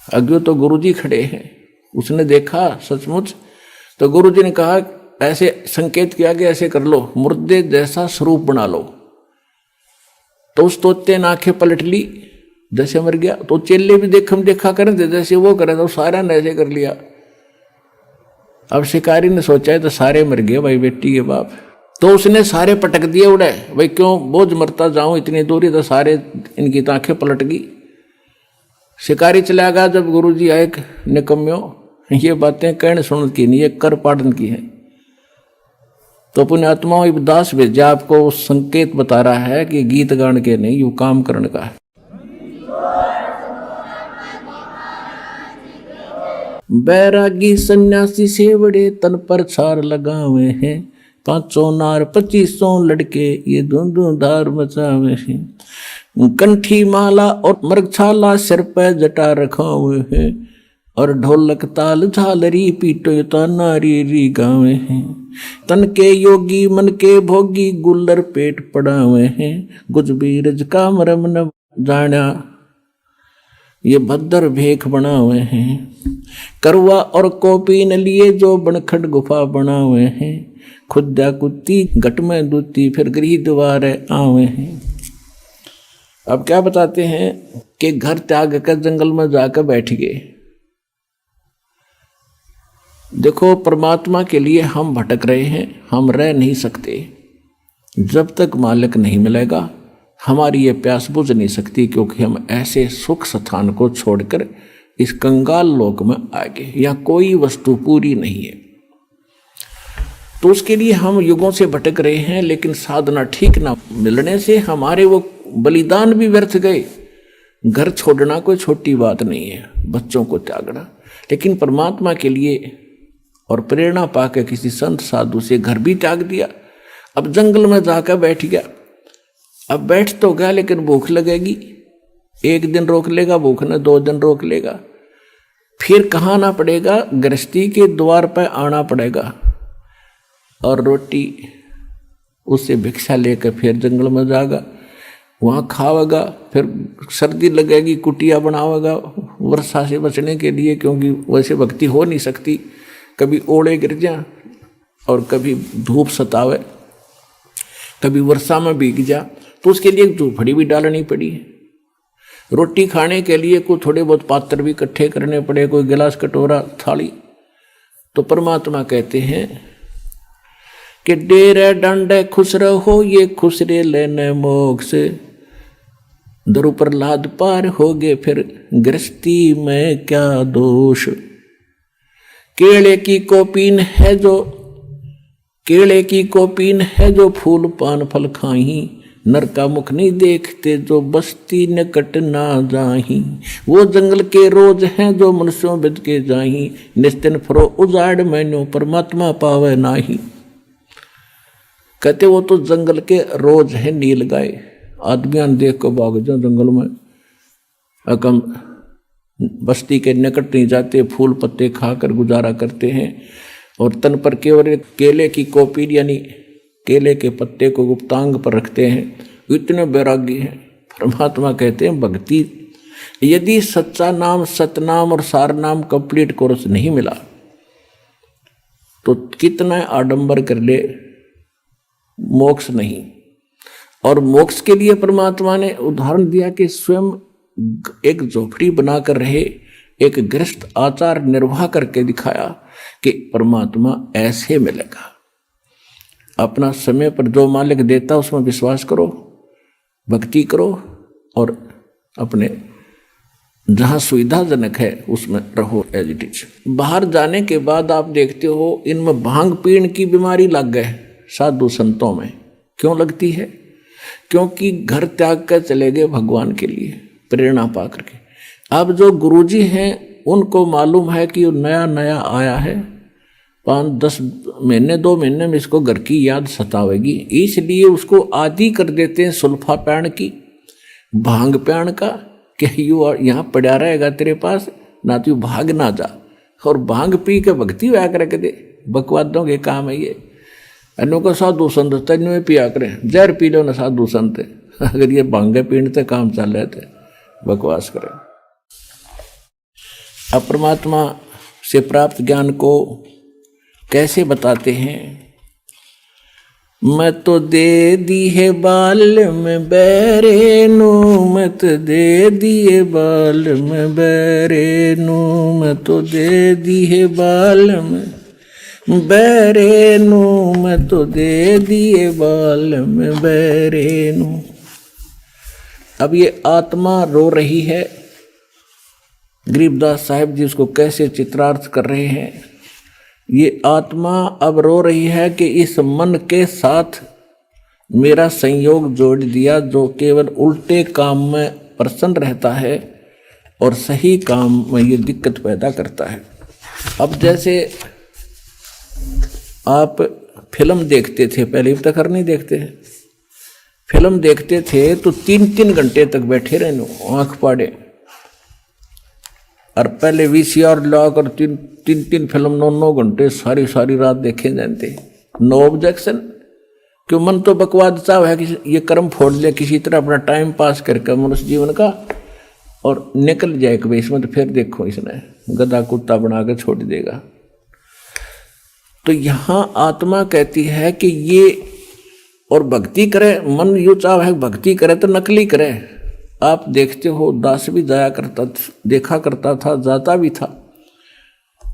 अज्ञो तो गुरुजी खड़े हैं। उसने देखा सचमुच, तो गुरुजी ने कहा ऐसे संकेत किया कि ऐसे कर लो, मुर्दे जैसा स्वरूप बना लो। तो उस तोते ने आंखें पलट ली, जैसे मर गया। तो चेले भी देखा करें थे, जैसे वो करे तो सारा ने ऐसे कर लिया। अब शिकारी ने सोचा है तो सारे मर गए भाई बेटी के बाप। तो उसने सारे पटक दिए उड़े, भाई क्यों बोझ मरता जाऊं इतनी दूरी, तो सारे इनकी आंखें पलट गई। शिकारी चला गया। जब गुरुजी आए, निकम्यो ये बातें कहने सुन की नहीं, ये कर पाड़न की है। तो पुण्यात्माओं ये दास भेजा आपको संकेत बता रहा है कि गीत गान के नहीं, यू काम करने का है। बैरागी सन्यासी सेवड़े तन पर छार लगावे हैं, 500 नार 2500 लड़के ये धुंधु धार मचावे हैं। कंठी माला और मृगछाला सिर पर जटा रखा हुए हैं, और ढोलक ताल झालरी पीटो तो नारी री गावे हैं। तन के योगी मन के भोगी गुल्लर पेट पड़ावे हैं, गुज बीरज का मरम न जाना ये भद्र भेख बनावे हैं। करवा और कोपी न लिए जो बनखट गुफा बनावे हैं, खुदा कुत्ती घट में दूती फिर गृह द्वारे आवे हैं। अब क्या बताते हैं कि घर त्याग कर जंगल में जाकर बैठ गए। देखो परमात्मा के लिए हम भटक रहे हैं, हम रह नहीं सकते। जब तक मालिक नहीं मिलेगा हमारी ये प्यास बुझ नहीं सकती, क्योंकि हम ऐसे सुख स्थान को छोड़कर इस कंगाल लोक में आ गए, या कोई वस्तु पूरी नहीं है। तो उसके लिए हम युगों से भटक रहे हैं, लेकिन साधना ठीक ना मिलने से हमारे वो बलिदान भी व्यर्थ गए। घर छोड़ना कोई छोटी बात नहीं है, बच्चों को त्यागना, लेकिन परमात्मा के लिए और प्रेरणा पाकर किसी संत साधु से घर भी त्याग दिया। अब जंगल में जाकर बैठ गया। अब बैठ तो गया, लेकिन भूख लगेगी। 1 दिन रोक लेगा भूख ने, 2 दिन रोक लेगा, फिर कहाँ आना पड़ेगा, गृहस्थी के द्वार पर आना पड़ेगा, और रोटी उससे भिक्षा लेकर फिर जंगल में जाएगा, वहाँ खावेगा। फिर सर्दी लगेगी, कुटिया बनावेगा वर्षा से बचने के लिए, क्योंकि वैसे भक्ति हो नहीं सकती। कभी ओले गिर जा और कभी धूप सतावे, कभी वर्षा में भीग जा, तो उसके लिए झोपड़ी भी डालनी पड़ी है। रोटी खाने के लिए कोई थोड़े बहुत पात्र भी इकट्ठे करने पड़े, कोई गिलास कटोरा थाली। तो परमात्मा कहते हैं कि डेरे डंडे खुश रहो ये खुसरे लेने मोक्ष, दरु प्रहलाद पार हो गए फिर गृहस्थी में क्या दोष। केले की कोपीन है जो केले की कोपीन है जो फूल पान फल खाही, नर का मुख नहीं देखते जो बस्ती निकट ना जाही। वो जंगल के रोज हैं जो मनुष्यों बिद के जाही, निस्तिन फरो उजाड़ मैनो परमात्मा पावे नाही। कहते वो तो जंगल के रोज है नील गाय, आदमियां देख को भाग जाओ जंगल में, अकम बस्ती के निकट नहीं जाते, फूल पत्ते खाकर गुजारा करते हैं, और तन पर केवल केले की कोपी यानी केले के पत्ते को गुप्तांग पर रखते हैं। इतने बैरागी हैं। परमात्मा कहते हैं भक्ति, यदि सच्चा नाम सतनाम और सार नाम कंप्लीट कोर्स नहीं मिला तो कितना आडंबर कर ले, मोक्ष नहीं। और मोक्ष के लिए परमात्मा ने उदाहरण दिया कि स्वयं एक झोपड़ी बनाकर रहे, एक गृहस्थ आचार निर्वाह करके दिखाया कि परमात्मा ऐसे मिलेगा। अपना समय पर जो मालिक देता उसमें विश्वास करो, भक्ति करो और अपने जहाँ सुविधाजनक है उसमें रहो एज इट इज। बाहर जाने के बाद आप देखते हो इनमें भांग पीण की बीमारी लग गए साधु संतों में। क्यों लगती है? क्योंकि घर त्याग कर चले गए भगवान के लिए प्रेरणा पा करके। अब जो गुरुजी हैं उनको मालूम है कि नया नया आया है, 5-10 महीने 2 महीने में इसको घर की याद सतावेगी, इसलिए उसको आदी कर देते हैं सुल्फा पैण की, भांग पैण का, कि यू यहाँ पड़ा रहेगा तेरे पास ना, तू भाग ना जा। और भांग पी के भक्ति हुआ कर दे, बकवादों के काम है ये। अनु को साधु संत तेन में पिया करें, जहर पी लो ना साधु संत, अगर ये भांगे पीने से काम चल रहे थे बकवास करें। अब परमात्मा से प्राप्त ज्ञान को कैसे बताते हैं? मैं तो दे दी है बाल में बैरे नू, मैं तो दे दिए बाल में बैरे नू, मैं तो दे दी है बाल में बैरे नू, मैं तो दे दिए बाल में बैरे नू। अब ये आत्मा रो रही है, गरीबदास साहिब जी उसको कैसे चित्रार्थ कर रहे हैं। ये आत्मा अब रो रही है कि इस मन के साथ मेरा संयोग जोड़ दिया जो केवल उल्टे काम में प्रसन्न रहता है और सही काम में ये दिक्कत पैदा करता है। अब जैसे आप फिल्म देखते थे, पहले तक कर नहीं देखते हैं, फिल्म देखते थे तो 3-3 घंटे तक बैठे रहने आंख पाड़े, और पहले VCR लॉक और 3-3 फिल्म 9-9 घंटे सारी रात देखे जाते। नो ऑब्जेक्शन, क्यों? मन तो बकवाद चाव है कि ये कर्म फोड़ ले किसी तरह अपना टाइम पास करके मनुष्य जीवन का और निकल जाए कि भाई इसमें तो फिर देखो इसने गधा कुत्ता बना के छोड़ देगा। तो यहाँ आत्मा कहती है कि ये और भक्ति करे, मन यू चाव है भक्ति करे तो नकली करे। आप देखते हो दास भी जाया करता, देखा करता था, जाता भी था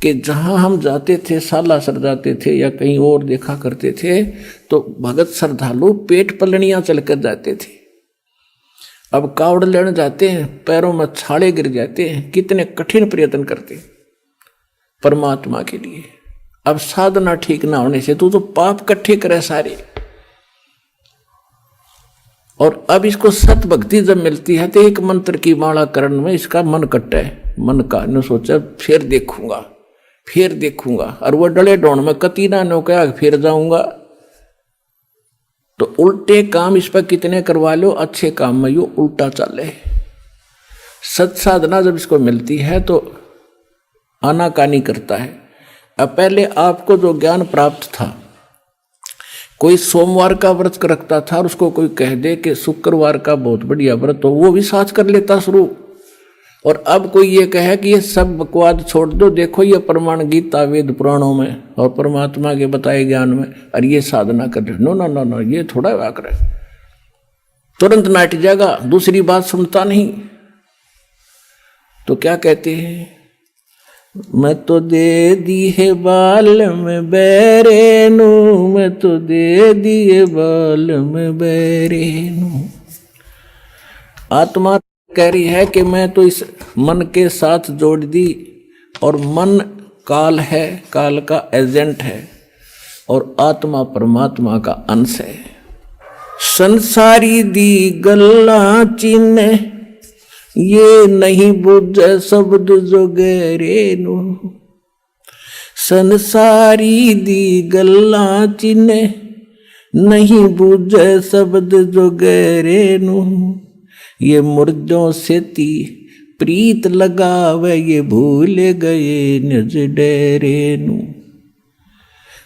कि जहाँ हम जाते थे, सालासर जाते थे या कहीं और देखा करते थे, तो भगत श्रद्धालु पेट पलनियाँ चल कर जाते थे। अब कावड़ लेने जाते हैं, पैरों में छाले गिर जाते हैं, कितने कठिन प्रयत्न करते परमात्मा के लिए। अब साधना ठीक ना होने से तू तो पाप इकट्ठे करे सारे। और अब इसको सत भक्ति जब मिलती है तो एक मंत्र की माला करण में इसका मन कट्टा है, मन का ने सोचा फिर देखूंगा, और वो डले डोण में कती ना नो क्या फिर जाऊंगा। तो उल्टे काम इस पर कितने करवा लो, अच्छे काम में यो उल्टा चले। सत साधना जब इसको मिलती है तो आनाकानी करता है। अब पहले आपको जो ज्ञान प्राप्त था, कोई सोमवार का व्रत रखता था और उसको कोई कह दे कि शुक्रवार का बहुत बढ़िया व्रत हो, वो भी साथ कर लेता शुरू। और अब कोई ये कहे कि ये सब बकवाद छोड़ दो, देखो ये प्रमाण गीता वेद पुराणों में और परमात्मा के बताए ज्ञान में, और ये साधना कर नो ना ना ना, ये थोड़ा वाकर है, तुरंत नाट जाएगा, दूसरी बात सुनता नहीं। तो क्या कहते हैं? मैं तो दे दी है बाल में बैरे नू, मैं तो दे दिए बाल में बैरे नू। आत्मा कह रही है कि मैं तो इस मन के साथ जोड़ दी, और मन काल है, काल का एजेंट है, और आत्मा परमात्मा का अंश है। संसारी दी गल्ला चिन्ह ये नहीं बुझे शब्द जो गहरे नू, संसारी दी गल्ला चिन्ह नहीं बुझे शब्द जो गहरे नू, ये मुर्दों से ती प्रीत लगावे ये भूल गए निज डेरे नू,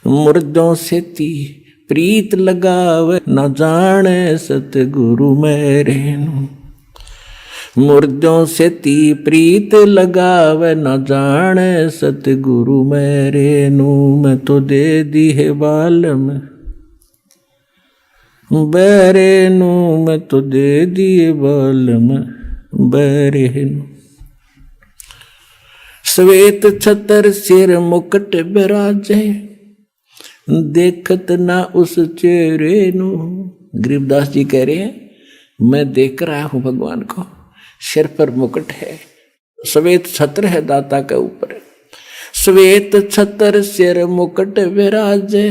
मुर्दों से ती प्रीत लगावे न जाने सतगुरु मेरे नू, मुर्दों से ती प्रीत लगावे न जाने सतगुरु मेरे नू, मैं तो दे दी है बाल में बैरे नू, मैं तो दे दिए बाल में बैरे नू। श्वेत छतर सिर मुकुट बिराजे, देखत ना उस चेहरे नू। गरीबदास जी कह रहे हैं मैं देख रहा हूं भगवान को, सिर पर मुकुट है, श्वेत छत्र है दाता के ऊपर, श्वेत छत्र सिर मुकुट विराजे,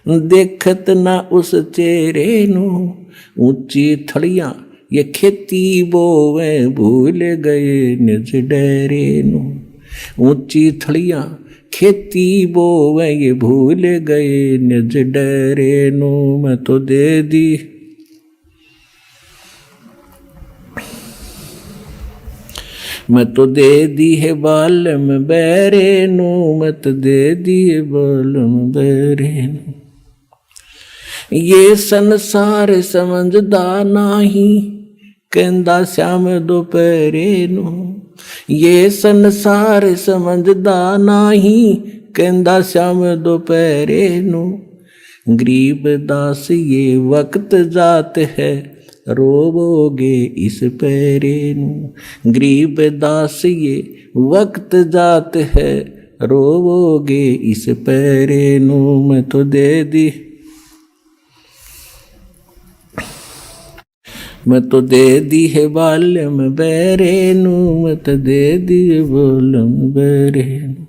देखत ना उस चेहरे नू। ऊंची थड़ियां ये खेती बोवे, भूल गए निज डेरे नू। ऊंची थड़ियां खेती बोवे, ये भूल गए निज डेरे नू। मैं तो दे दी मैं तो दे दी है बालम बैरे नू, मैं तो दे दी है बालम बैरे नू। ये संसार समझदा नाही, कहंदा श्याम दोपहरे नू। ये संसार समझदा नाही, कहंदा श्याम दोपहरे नू। गरीब दास ये वक्त जात है, रोवोगे इस पैरे नू। गरीब दास ये वक्त जात है, रोवोगे इस पैरे नू। मैं तो दे दी मैं तो दे दी है बालम बैरे नू, मैं तो दे दी है बालम बैरे नू।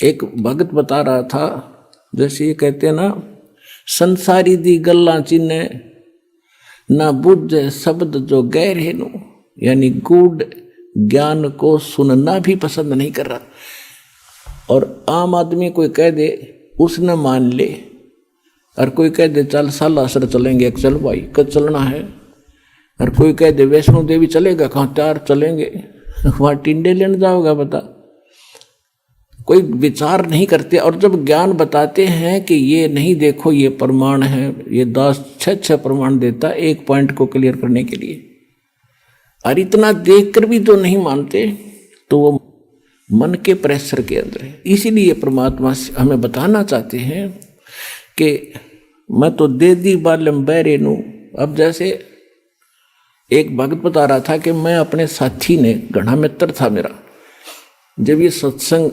एक भगत बता रहा था, जैसे ये कहते हैं ना, संसारी दी गल्ला चिन्ह ना बुझे शब्द जो गहरे नू, यानी गूढ़ ज्ञान को सुनना भी पसंद नहीं कर रहा। और आम आदमी कोई कह दे उसने मान ले, और कोई कह दे चल सालासर चलेंगे, चल भाई कब चलना है। और कोई कह दे वैष्णो देवी चलेगा, कहाँ त्यार चलेंगे, वहाँ टिंडे लेने जाओगा बता। कोई विचार नहीं करते। और जब ज्ञान बताते हैं कि ये नहीं देखो ये प्रमाण है, ये 10-6 प्रमाण देता है एक पॉइंट को क्लियर करने के लिए, और इतना देखकर भी तो नहीं मानते, तो वो मन के प्रेशर के अंदर है। इसीलिए परमात्मा हमें बताना चाहते हैं कि मैं तो दे दी बालम बैरे नू। अब जैसे एक भक्त बता रहा था कि मैं अपने साथी ने, घना मित्र था मेरा, जब ये सत्संग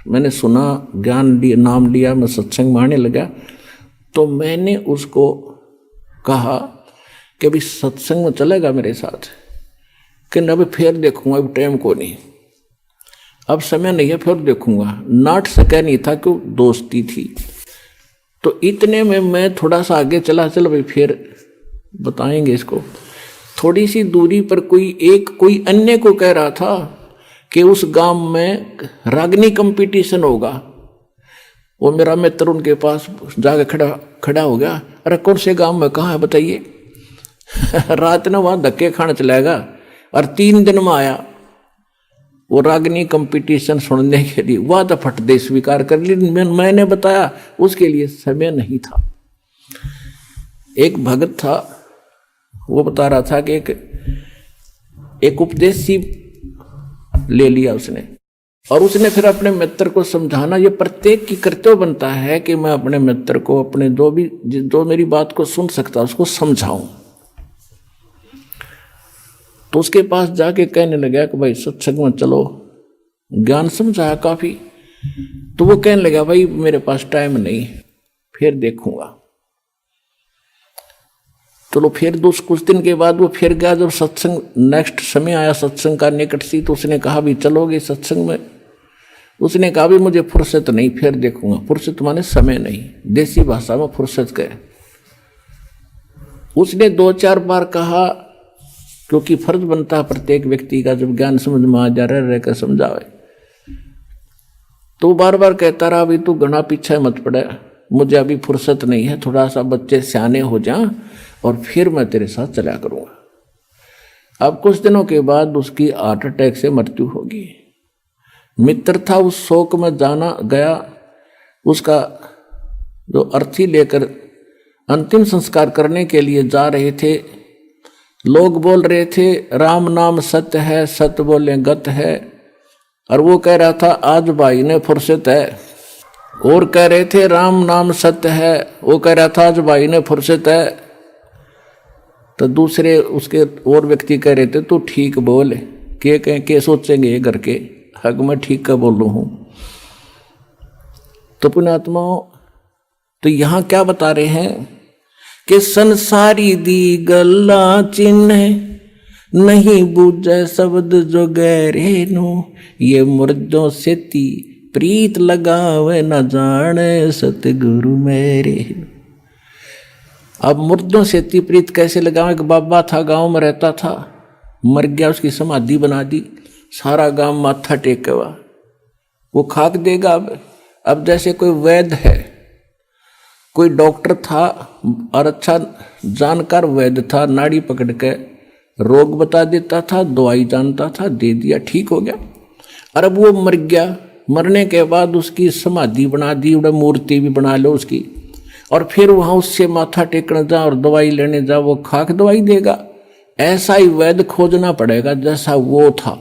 मैंने सुना, ज्ञान लिया, नाम लिया, मैं सत्संग मानने लगा, तो मैंने उसको कहा कि अभी सत्संग में चलेगा मेरे साथ, कि अभी फिर देखूंगा, अभी टाइम को नहीं, अब समय नहीं है, फिर देखूंगा। नाट सका नहीं था कि दोस्ती थी। तो इतने में मैं थोड़ा सा आगे चला, चलो भाई फिर बताएंगे इसको। थोड़ी सी दूरी पर कोई अन्य को कह रहा था कि उस गांव में रागनी कंपटीशन होगा। वो मेरा मित्र उनके पास जाके खड़ा हो गया, अरे कौन से गांव में, कहाँ है बताइए। रात ने वहाँ धक्के खाने चलाएगा, और 3 दिन में आया वो रागनी कंपटीशन सुनने के लिए। वह तो फट दे स्वीकार कर ली, मैंने बताया उसके लिए समय नहीं था। एक भगत था, वो बता रहा था कि एक उपदेश ही ले लिया उसने, और उसने फिर अपने मित्र को समझाना, ये प्रत्येक की कर्तव्य बनता है कि मैं अपने मित्र को, अपने जो मेरी बात को सुन सकता उसको समझाऊं। तो उसके पास जाके कहने लगा कि भाई सत्संग में चलो, ज्ञान समझाया काफी। तो वो कहने लगा भाई मेरे पास टाइम नहीं, फिर देखूंगा। चलो फिर कुछ दिन के बाद वो फिर गया। जब सत्संग नेक्स्ट समय आया, सत्संग का निकट सी, तो उसने कहा भी चलोगे सत्संग में। उसने कहा भी मुझे फुर्सत नहीं, फिर देखूंगा। फुर्सत माने समय नहीं, देसी भाषा में फुर्सत कहे। उसने 2-4 बार कहा, क्योंकि फर्ज बनता है प्रत्येक व्यक्ति का, जब ज्ञान समझ में आ जा रहकर समझावे। तो बार बार कहता रहा भी तू घना पीछे मत पड़े, मुझे अभी फुर्सत नहीं है, थोड़ा सा बच्चे सियाने हो जा और फिर मैं तेरे साथ चला करूंगा। अब कुछ दिनों के बाद उसकी हार्ट अटैक से मृत्यु होगी। मित्र था, उस शोक में जाना गया। उसका जो अर्थी लेकर अंतिम संस्कार करने के लिए जा रहे थे, लोग बोल रहे थे राम नाम सत्य है, सत्य बोले गत है। और वो कह रहा था आज भाई ने फुर्सत है। और कह रहे थे राम नाम सत्य है, वो कह रहा था आज भाई ने फुर्सत है। तो दूसरे उसके और व्यक्ति कह रहे थे तू ठीक बोल, के सोचेंगे घर के, हक मैं ठीक का बोलू हूं। तो पुण्यात्माओं, तो यहां क्या बता रहे हैं कि संसारी दी गल्ला चिन्ह नहीं बूझे शब्द जो गहरे नो, ये मुर्दों से ती प्रीत लगावे न जाने सतगुरु मेरे। अब मुर्दों से ती प्रीत कैसे लगावे? कि बाबा था, गांव में रहता था, मर गया, उसकी समाधि बना दी, सारा गांव माथा टेकेवा, वो खाक देगा। अब जैसे कोई वैद्य है, कोई डॉक्टर था और अच्छा जानकार वैद्य था, नाड़ी पकड़ के रोग बता देता था, दवाई जानता था, दे दिया, ठीक हो गया। और अब वो मर गया, मरने के बाद उसकी समाधि बना दी, मूर्ति भी बना लो उसकी, और फिर वहां उससे माथा टेकने जा और दवाई लेने जा, वो खाक दवाई देगा। ऐसा ही वैद्य खोजना पड़ेगा जैसा वो था।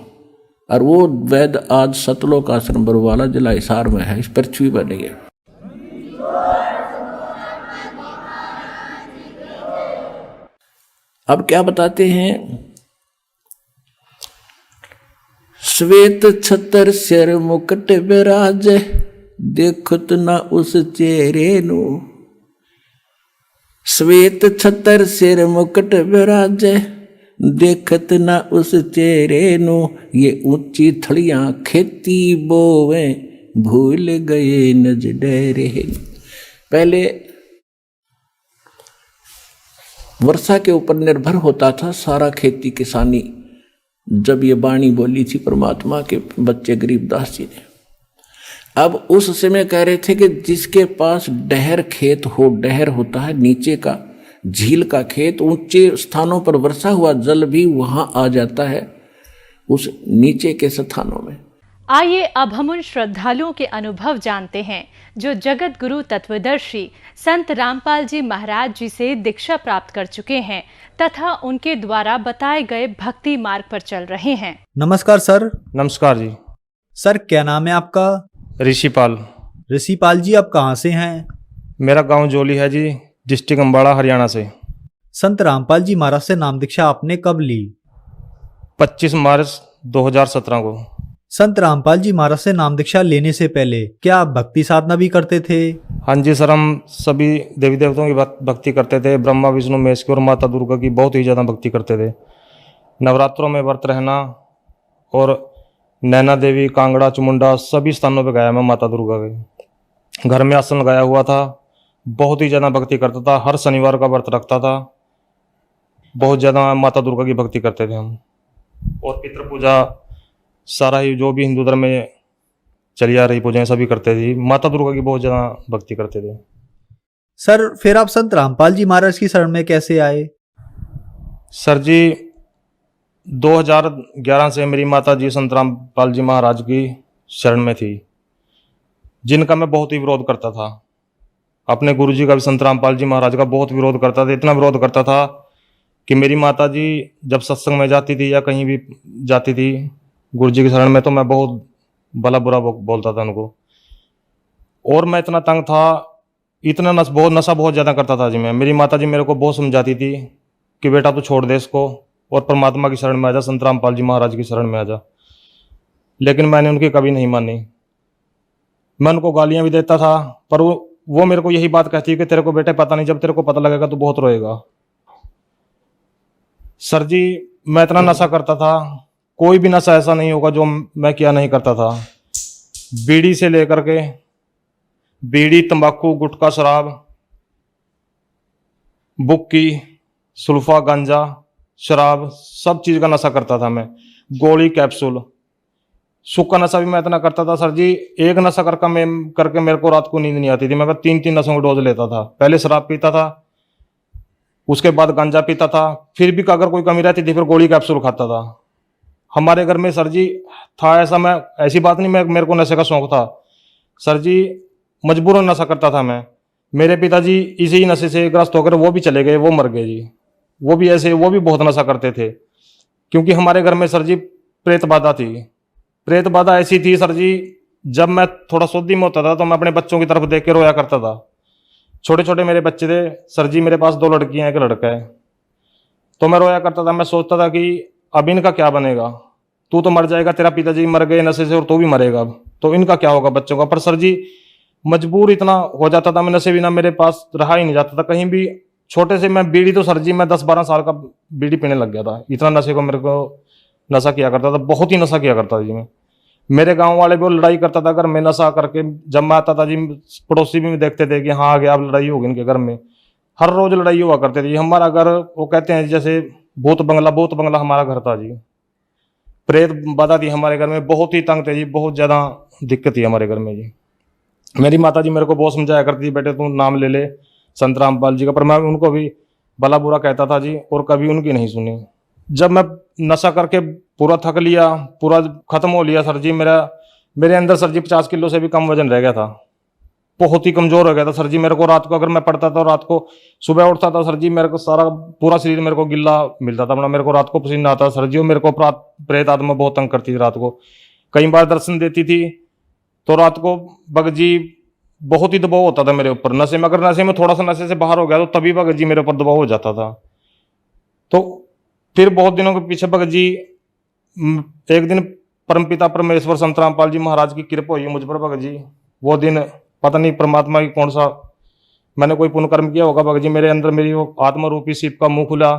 और वो वैद्य आज सतलोक आश्रम बरवाला जिला हिसार में है, इस पृथ्वी पर नहीं है। अब क्या बताते हैं? श्वेत छतर सिर मुकुट विराज, देखत ना उस चेहरे नु। श्वेत छतर सिर मुकुट विराज, देखत ना उस चेहरे नु। ये ऊंची थड़ियां खेती बोवे, भूल गए नज डेरे। पहले वर्षा के ऊपर निर्भर होता था सारा खेती किसानी। जब ये वाणी बोली थी परमात्मा के बच्चे गरीबदास जी ने, अब उस समय कह रहे थे कि जिसके पास डहर खेत हो, डहर होता है नीचे का, झील का खेत, ऊंचे स्थानों पर वर्षा हुआ जल भी वहां आ जाता है उस नीचे के स्थानों में। आइए अब हम उन श्रद्धालुओं के अनुभव जानते हैं जो जगत गुरु तत्वदर्शी संत रामपाल जी महाराज जी से दीक्षा प्राप्त कर चुके हैं तथा उनके द्वारा बताए गए भक्ति मार्ग पर चल रहे हैं। नमस्कार सर। नमस्कार जी। सर क्या नाम है आपका? ऋषिपाल। ऋषिपाल जी, आप कहाँ से हैं? मेरा गांव जोली है जी, डिस्ट्रिक्ट अम्बाड़ा, हरियाणा से। संत रामपाल जी महाराज से नाम दीक्षा आपने कब ली? 25 मार्च 2017 को। संत रामपाल जी महाराज से नाम दीक्षा लेने से पहले क्या आप भक्ति साधना भी करते थे? हाँ जी सर, हम सभी देवी देवताओं की भक्ति करते थे। ब्रह्मा विष्णु महेश की और माता दुर्गा की बहुत ही ज़्यादा भक्ति करते थे। नवरात्रों में व्रत रहना और नैना देवी, कांगड़ा, चमुंडा सभी स्थानों पर गया मैं माता दुर्गा के। घर में आसन लगाया हुआ था, बहुत ही ज़्यादा भक्ति करता था। हर शनिवार का व्रत रखता था। बहुत ज़्यादा माता दुर्गा की भक्ति करते थे हम। और पितृ पूजा सारा ही जो भी हिंदू धर्म में चली आ रही पूजाएं सभी करते थे। माता दुर्गा की बहुत ज़्यादा भक्ति करते थे। सर फिर आप संत रामपाल जी महाराज की शरण में कैसे आए? सर जी 2011 से मेरी माता जी संत रामपाल जी महाराज की शरण में थी, जिनका मैं बहुत ही विरोध करता था। अपने गुरु जी का भी संत रामपाल जी महाराज का बहुत विरोध करता था। इतना विरोध करता था कि मेरी माता जी जब सत्संग में जाती थी या कहीं भी जाती थी गुरु जी की शरण में, तो मैं बहुत भला बुरा बोलता था उनको। और मैं इतना तंग था, इतना नशा बहुत ज़्यादा करता था जी मैं। मेरी माता जी मेरे को बहुत समझाती थी कि बेटा तू छोड़ दे इसको और परमात्मा की शरण में आ जा, संत रामपाल जी महाराज की शरण में आ जा। लेकिन मैंने उनकी कभी नहीं मानी। मैं उनको गालियाँ भी देता था, पर वो मेरे को यही बात कहती है कि तेरे को बेटे पता नहीं, जब तेरे को पता लगेगा तो बहुत रोएगा। सर जी मैं इतना नशा करता था, कोई भी नशा ऐसा नहीं होगा जो मैं क्या नहीं करता था। बीड़ी से लेकर के बीड़ी, तंबाकू, गुटखा, शराब, बुक्की, सुल्फा, गांजा, शराब, सब चीज़ का नशा करता था मैं। गोली, कैप्सूल, सूखा नशा भी मैं इतना करता था सर जी। एक नशा करके मेरे को रात को नींद नहीं आती थी। मैं 3-3 नशों की डोज लेता था। पहले शराब पीता था, उसके बाद गांजा पीता था, फिर भी अगर कोई कमी रहती थी फिर गोली, कैप्सूल खाता था। हमारे घर में सर जी था ऐसा, मैं ऐसी बात नहीं मेरे को नशे का शौक था सर जी, मजबूरन नशा करता था मैं। मेरे पिताजी इसी नशे से ग्रस्त होकर वो भी चले गए, वो मर गए जी। वो भी बहुत नशा करते थे, क्योंकि हमारे घर में सर जी प्रेत बाधा थी। प्रेत बाधा ऐसी थी सर जी, जब मैं थोड़ा शुद्धि में होता था तो मैं अपने बच्चों की तरफ देख के रोया करता था। छोटे छोटे मेरे बच्चे थे सर जी, मेरे पास 2 लड़कियां हैं, 1 लड़का है। तो मैं रोया करता था। मैं सोचता था कि अब इनका क्या बनेगा, तू तो मर जाएगा, तेरा पिताजी मर गए नशे से और तू भी मरेगा, अब तो इनका क्या होगा बच्चों का। पर सर जी मजबूर इतना हो जाता था, मैं नशे बिना मेरे पास रहा ही नहीं जाता था कहीं भी। छोटे से मैं बीड़ी तो सर जी मैं 10-12 साल का बीड़ी पीने लग गया था, इतना नशे को मेरे को नशा किया करता था, बहुत ही नशा किया करता था जी मैं। मेरे गांव वाले भी वो लड़ाई करता था अगर मैं नशा करके जब मैं आता था जी, पड़ोसी भी देखते थे कि हाँ आगे आप लड़ाई होगी इनके घर में, हर रोज लड़ाई हुआ करती थी। हमारा घर वो कहते हैं जैसे भूत बंगला हमारा घर था जी। प्रेत बाधा थी हमारे घर में, बहुत ही तंग थे जी, बहुत ज्यादा दिक्कत थी हमारे घर में जी। मेरी माता जी मेरे को बहुत समझाया करती थी, बेटे तू नाम ले ले संत रामपाल जी का, पर मैं उनको भी भला बुरा कहता था जी और कभी उनकी नहीं सुनी। जब मैं नशा करके पूरा थक लिया, पूरा खत्म हो लिया सर जी, मेरे अंदर सर जी 50 किलो से भी कम वजन रह गया था, बहुत ही कमजोर हो गया था सर जी। मेरे को रात को अगर मैं पढ़ता था, रात को सुबह उठता था सर जी, मेरे को सारा पूरा शरीर मेरे को गिल्ला मिलता था, मेरे को रात को पसीना आता सर जी। और मेरे को प्रेत आत्मा बहुत तंग करती थी रात को, कई बार दर्शन देती थी तो रात को भगत जी बहुत ही दबाव होता था मेरे ऊपर। नशे में अगर नशे में थोड़ा सा नशे से बाहर हो गया तो तभी भगत जी मेरे ऊपर दबाव हो जाता था। तो फिर बहुत दिनों के पीछे भगत जी एक दिन परमपिता परमेश्वर संत रामपाल जी महाराज की कृपा हुई मुझ पर भगत जी। वो दिन पता नहीं परमात्मा की कौन सा मैंने कोई पुण्य कर्म किया होगा भगत जी, मेरे अंदर मेरी वो आत्मा रूपी सीप का मुंह खुला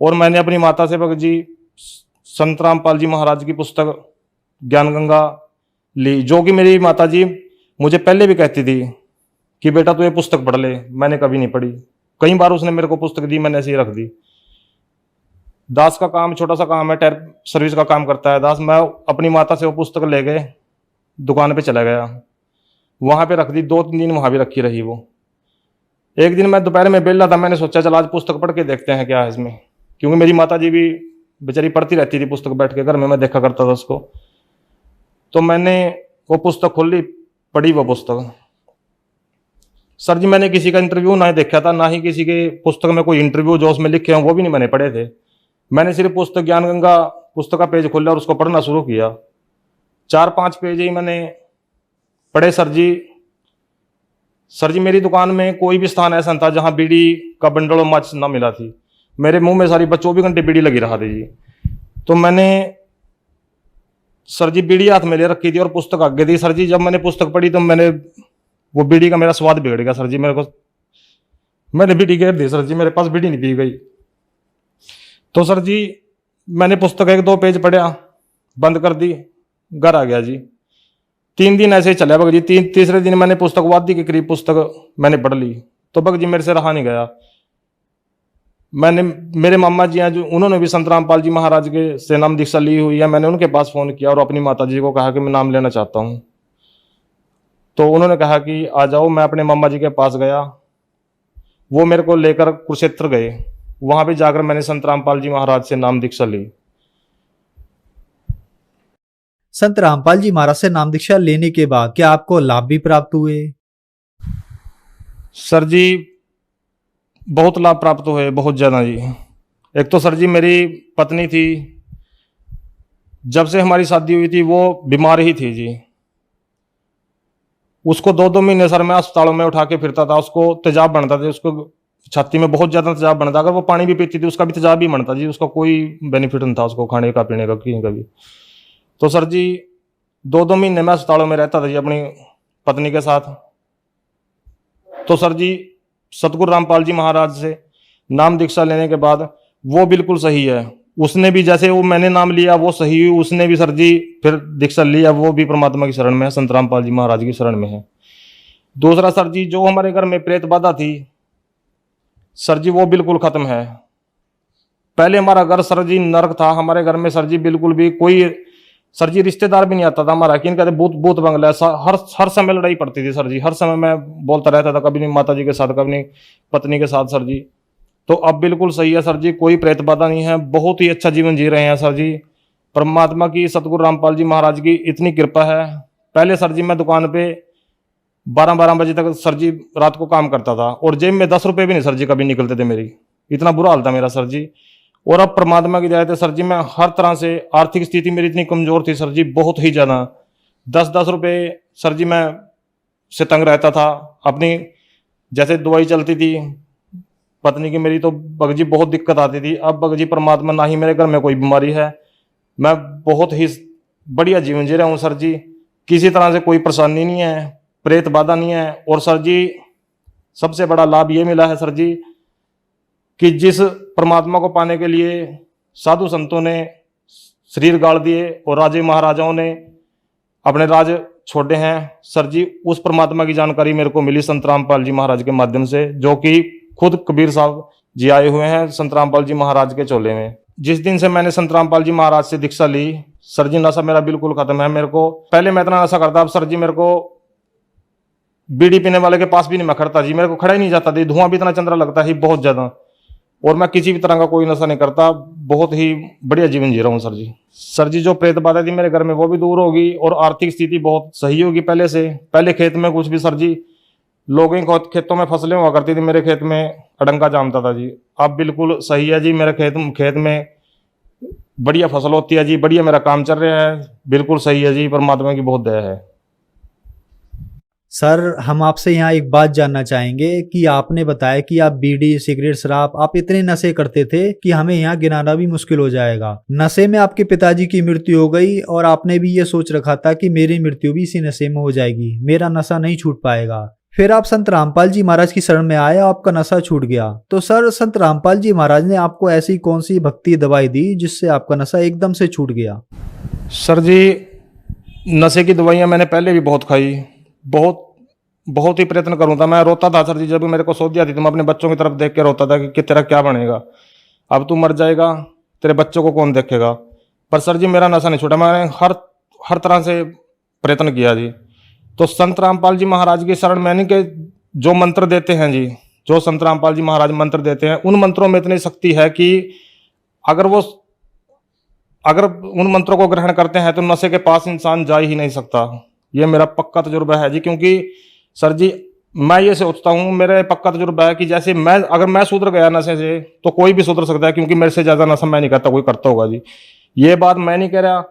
और मैंने अपनी माता से भगत जी संत रामपाल जी महाराज की पुस्तक ज्ञान गंगा ली, जो कि मेरी माता जी मुझे पहले भी कहती थी कि बेटा तू ये पुस्तक पढ़ ले। मैंने कभी नहीं पढ़ी, कई बार उसने मेरे को पुस्तक दी, मैंने ऐसे ही रख दी। दास का काम छोटा सा काम है, टायर सर्विस का काम करता है दास। मैं अपनी माता से वो पुस्तक ले गए दुकान पे चला गया, वहां पे रख दी, 2-3 दिन वहां भी रखी रही वो। एक दिन मैं दोपहर में बेला था, मैंने सोचा चल आज पुस्तक पढ़ के देखते हैं क्या है इसमें, क्योंकि मेरी माता जी भी बेचारी पढ़ती रहती थी पुस्तक बैठ के घर में, मैं देखा करता था उसको। तो मैंने वो पुस्तक खोल ली, पढ़ी वो पुस्तक। सर जी मैंने किसी का इंटरव्यू ना देखा था, ना ही किसी के पुस्तक में कोई इंटरव्यू जो उसमें लिखे हों वो भी नहीं मैंने पढ़े थे। मैंने सिर्फ पुस्तक ज्ञान गंगा पुस्तक का पेज खोला और उसको पढ़ना शुरू किया। 4-5 पेज ही मैंने पढ़े सर जी मेरी दुकान में कोई भी स्थान ऐसा था जहां बीड़ी का बंडल और माचिस ना मिला थी। मेरे मुंह में सारी 24 घंटे बीड़ी लगी रहा थी जी। तो मैंने सर जी बीड़ी हाथ में ले रखी थी और पुस्तक आगे थी सर जी। जब मैंने पुस्तक पढ़ी तो मैंने वो बीड़ी का मेरा स्वाद बिगड़ गया सर जी। मैंने बीड़ी घेर दी सर जी, मेरे पास बीड़ी नहीं पी गई। तो सर जी मैंने पुस्तक 1-2 पेज पढ़ा, बंद कर दी, घर आ गया जी। 3 दिन ऐसे ही चला भगत जी। तीसरे दिन मैंने पुस्तक वादी के करीब पुस्तक मैंने पढ़ ली, तो भगत जी मेरे से रहा नहीं गया। मेरे मामा जी हैं जो उन्होंने भी संत रामपाल जी महाराज के से नाम दीक्षा ली हुई है, मैंने उनके पास फोन किया और अपनी माता जी को कहा कि मैं नाम लेना चाहता हूँ। तो उन्होंने कहा कि आ जाओ। मैं अपने मामा जी के पास गया, वो मेरे को लेकर कुरुक्षेत्र गए। वहां पे जाकर मैंने संत रामपाल जी महाराज से नाम दीक्षा ली। संत रामपाल जी महाराज से नाम दीक्षा लेने के बाद क्या आपको लाभ भी प्राप्त हुए? सर जी बहुत लाभ प्राप्त हुए, बहुत ज्यादा जी। एक तो सर जी मेरी पत्नी थी, जब से हमारी शादी हुई थी वो बीमार ही थी जी। उसको 2-2 महीने सर मैं अस्पतालों में उठा के फिरता था। उसको तेजाब बनता था, उसको छाती में बहुत ज्यादा तेजाब बनता। अगर वो पानी भी पीती थी उसका भी तेजाब ही बनता जी। उसका कोई बेनिफिट नहीं था उसको खाने का पीने का कहीं का भी। तो सर जी 2-2 महीने में अस्पतालों में रहता था जी अपनी पत्नी के साथ। तो सर जी सतगुरु रामपाल जी महाराज से नाम दीक्षा लेने के बाद वो बिल्कुल सही है। उसने भी जैसे वो मैंने नाम लिया वो सही हुई, उसने भी सर जी फिर दीक्षा लिया, वो भी परमात्मा की शरण में है, संत रामपाल जी महाराज की शरण में है। दूसरा सर जी जो हमारे घर में प्रेत बाधा थी सर जी वो बिल्कुल खत्म है। पहले हमारा घर सर जी नरक था। हमारे घर में सर जी बिल्कुल भी कोई सर जी रिश्तेदार भी नहीं आता था हमारा, कि कहते भूत भूत बंगला। हर समय लड़ाई पड़ती थी सर जी, हर समय मैं बोलता रहता था, कभी नहीं माता जी के साथ, कभी नहीं पत्नी के साथ सर जी। तो अब बिल्कुल सही है सर जी, कोई प्रेत बाधा नहीं है, बहुत ही अच्छा जीवन जी रहे हैं सर जी। परमात्मा की सतगुरु रामपाल जी महाराज की इतनी कृपा है। पहले सर जी मैं दुकान पे 12-12 बजे तक सर जी रात को काम करता था और जेब में 10 रुपए भी नहीं सर जी कभी निकलते थे मेरी, इतना बुरा हाल था मेरा सर जी। और अब परमात्मा की दया से सर जी मैं हर तरह से, आर्थिक स्थिति मेरी इतनी कमजोर थी सर जी, बहुत ही ज्यादा। 10-10 रुपए सर जी मैं से तंग रहता था। अपनी जैसे दवाई चलती थी पत्नी की मेरी, तो भगत जी बहुत दिक्कत आती थी। अब भगत जी परमात्मा, ना ही मेरे घर में कोई बीमारी है, मैं बहुत ही बढ़िया जीवन जी रहा हूँ सर जी। किसी तरह से कोई परेशानी नहीं है। प्रेत बाधा नहीं है। और सर जी सबसे बड़ा लाभ ये मिला है सर जी कि जिस परमात्मा को पाने के लिए साधु संतों ने शरीर गाड़ दिए और राजे महाराजाओं ने अपने राज छोड़े हैं सर जी, उस परमात्मा की जानकारी मेरे को मिली संत रामपाल जी महाराज के माध्यम से, जो कि खुद कबीर साहब जी आए हुए हैं संत रामपाल जी महाराज के चोले में। जिस दिन से मैंने संत रामपाल जी महाराज से दीक्षा ली सर जी, नशा मेरा बिल्कुल खत्म है। मेरे को पहले मैं इतना नशा करता, अब सर जी मेरे को बीड़ी पीने वाले के पास भी नहीं मैं खड़ता जी, मेरे को खड़ा ही नहीं जाता थी। धुआं भी इतना चंद्रा लगता है बहुत ज्यादा, और मैं किसी भी तरह का कोई नशा नहीं करता, बहुत ही बढ़िया जीवन जी रहा हूँ सर जी। सर जी जो प्रेत बाधा थी मेरे घर में वो भी दूर होगी और आर्थिक स्थिति बहुत सही होगी पहले से। पहले खेत में कुछ भी सर जी, लोगों के खेतों में फसलें हुआ करती थी, मेरे खेत में अडंगा जामता था जी। अब बिल्कुल सही है जी, मेरे खेत में बढ़िया फसल होती है जी, बढ़िया मेरा काम चल रहा है, बिल्कुल सही है जी, परमात्मा की बहुत दया है। सर हम आपसे यहाँ एक बात जानना चाहेंगे कि आपने बताया कि आप बीड़ी सिगरेट शराब आप इतने नशे करते थे कि हमें यहाँ गिनाना भी मुश्किल हो जाएगा। नशे में आपके पिताजी की मृत्यु हो गई और आपने भी ये सोच रखा था कि मेरी मृत्यु भी इसी नशे में हो जाएगी, मेरा नशा नहीं छूट पाएगा। फिर आप संत रामपाल जी महाराज की शरण में आए, आपका नशा छूट गया। तो सर संत रामपाल जी महाराज ने आपको ऐसी कौन सी भक्ति दवाई दी जिससे आपका नशा एकदम से छूट गया? सर जी नशे की दवाइयाँ मैंने पहले भी बहुत खाई, बहुत ही प्रयत्न करूँ था। मैं रोता था सर जी, जब मेरे को सौदी आती थी मैं अपने बच्चों की तरफ देख के रोता था कि तेरा क्या बनेगा, अब तू मर जाएगा, तेरे बच्चों को कौन देखेगा। पर सर जी मेरा नशा नहीं छूटा, मैंने हर तरह से प्रयत्न किया जी। तो संत रामपाल जी महाराज की शरण में के जो मंत्र देते हैं जी, जो संत रामपाल जी महाराज मंत्र देते हैं, उन मंत्रों में इतनी शक्ति है कि अगर उन मंत्रों को ग्रहण करते हैं तो नशे के पास इंसान जा ही नहीं सकता। ये मेरा पक्का तजुर्बा है जी, क्योंकि सर जी मैं ये सोचता हूँ, मेरा पक्का तजुर्बा है कि जैसे अगर मैं सुधर गया नशे से तो कोई भी सुधर सकता है, क्योंकि मेरे से ज्यादा नशा मैं नहीं करता, कोई करता होगा जी। ये बात मैं नहीं कह रहा,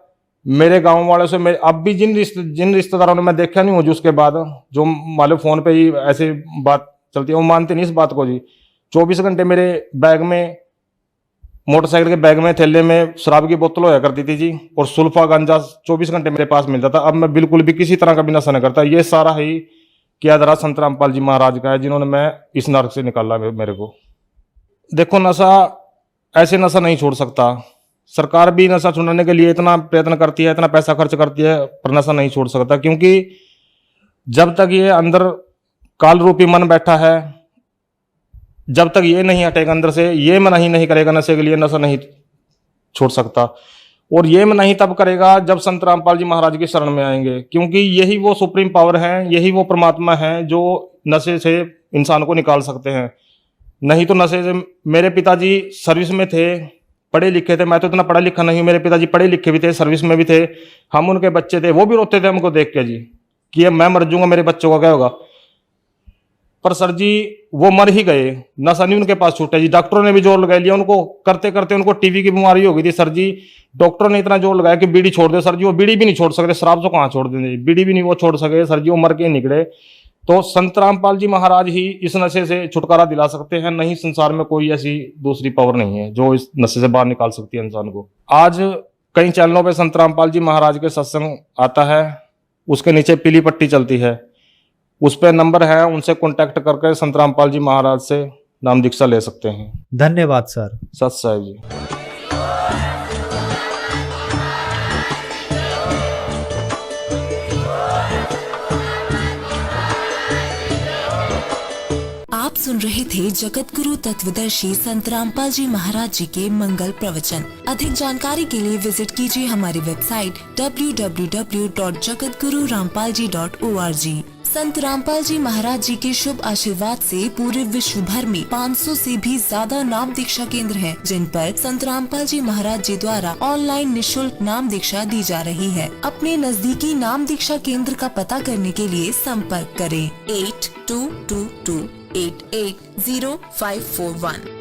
मेरे गांव वालों से अब भी जिन रिश्तेदारों ने मैं देखा नहीं हूँ जी, उसके बाद जो मान लो फोन पे ही ऐसी बात चलती है, वो मानते नहीं इस बात को जी। 24 घंटे मेरे बैग में, मोटरसाइकिल के बैग में, थैले में शराब की बोतल होया करती थी जी, और सुल्फा गांजा 24 घंटे मेरे पास मिलता था। अब मैं बिल्कुल भी किसी तरह का भी नशा नहीं करता। ये सारा ही किया धरा संत रामपाल जी महाराज का है, जिन्होंने मैं इस नरक से निकाला मेरे को। देखो नशा ऐसे नशा नहीं छोड़ सकता, सरकार भी नशा छुड़ाने के लिए इतना प्रयत्न करती है, इतना पैसा खर्च करती है, पर नशा नहीं छोड़ सकता। क्योंकि जब तक ये अंदर काल रूपी मन बैठा है, जब तक ये नहीं हटेगा अंदर से, ये मन ही नहीं करेगा नशे के लिए, नशा नहीं छोड़ सकता। और ये मन नहीं तब करेगा जब संत रामपाल जी महाराज की शरण में आएंगे, क्योंकि यही वो सुप्रीम पावर है, यही वो परमात्मा है जो नशे से इंसान को निकाल सकते हैं। नहीं तो नशे से, मेरे पिताजी सर्विस में थे, पढ़े लिखे थे, मैं तो इतना पढ़ा लिखा नहीं हूँ, मेरे पिताजी पढ़े लिखे भी थे, सर्विस में भी थे, हम उनके बच्चे थे, वो भी रोते थे हमको देख के जी कि अब मैं मर जाऊंगा, मेरे बच्चों का क्या होगा। पर सर जी वो मर ही गए, नशा नहीं उनके पास छूटा जी। डॉक्टरों ने भी जोर लगा लिया, उनको करते करते उनको टीबी की बीमारी हो गई थी सर जी। डॉक्टरों ने इतना जोर लगाया कि बीड़ी छोड़ दे सर जी, वो बीड़ी भी नहीं छोड़ सकते, शराब तो कहाँ छोड़ देंगे, बीड़ी भी नहीं वो छोड़ सके सर जी, वो मर के निकले। तो संत रामपाल जी महाराज ही इस नशे से छुटकारा दिला सकते हैं, नहीं संसार में कोई ऐसी दूसरी पावर नहीं है जो इस नशे से बाहर निकाल सकती है इंसान को। आज कई चैनलों पे संत रामपाल जी महाराज के सत्संग आता है, उसके नीचे पीली पट्टी चलती है, उस पर नंबर है, उनसे कॉन्टैक्ट करके संत रामपाल जी महाराज से नाम दीक्षा ले सकते हैं। धन्यवाद सर। सत साहिब जी। आप सुन रहे थे जगत गुरु तत्वदर्शी संत रामपाल जी महाराज जी के मंगल प्रवचन। अधिक जानकारी के लिए विजिट कीजिए हमारी वेबसाइट www.jagatgururampalji.org। संत रामपाल जी महाराज जी के शुभ आशीर्वाद से पूरे विश्व भर में 500 से भी ज्यादा नाम दीक्षा केंद्र हैं, जिन पर संत रामपाल जी महाराज जी द्वारा ऑनलाइन निशुल्क नाम दीक्षा दी जा रही है। अपने नजदीकी नाम दीक्षा केंद्र का पता करने के लिए संपर्क करें 8222880541।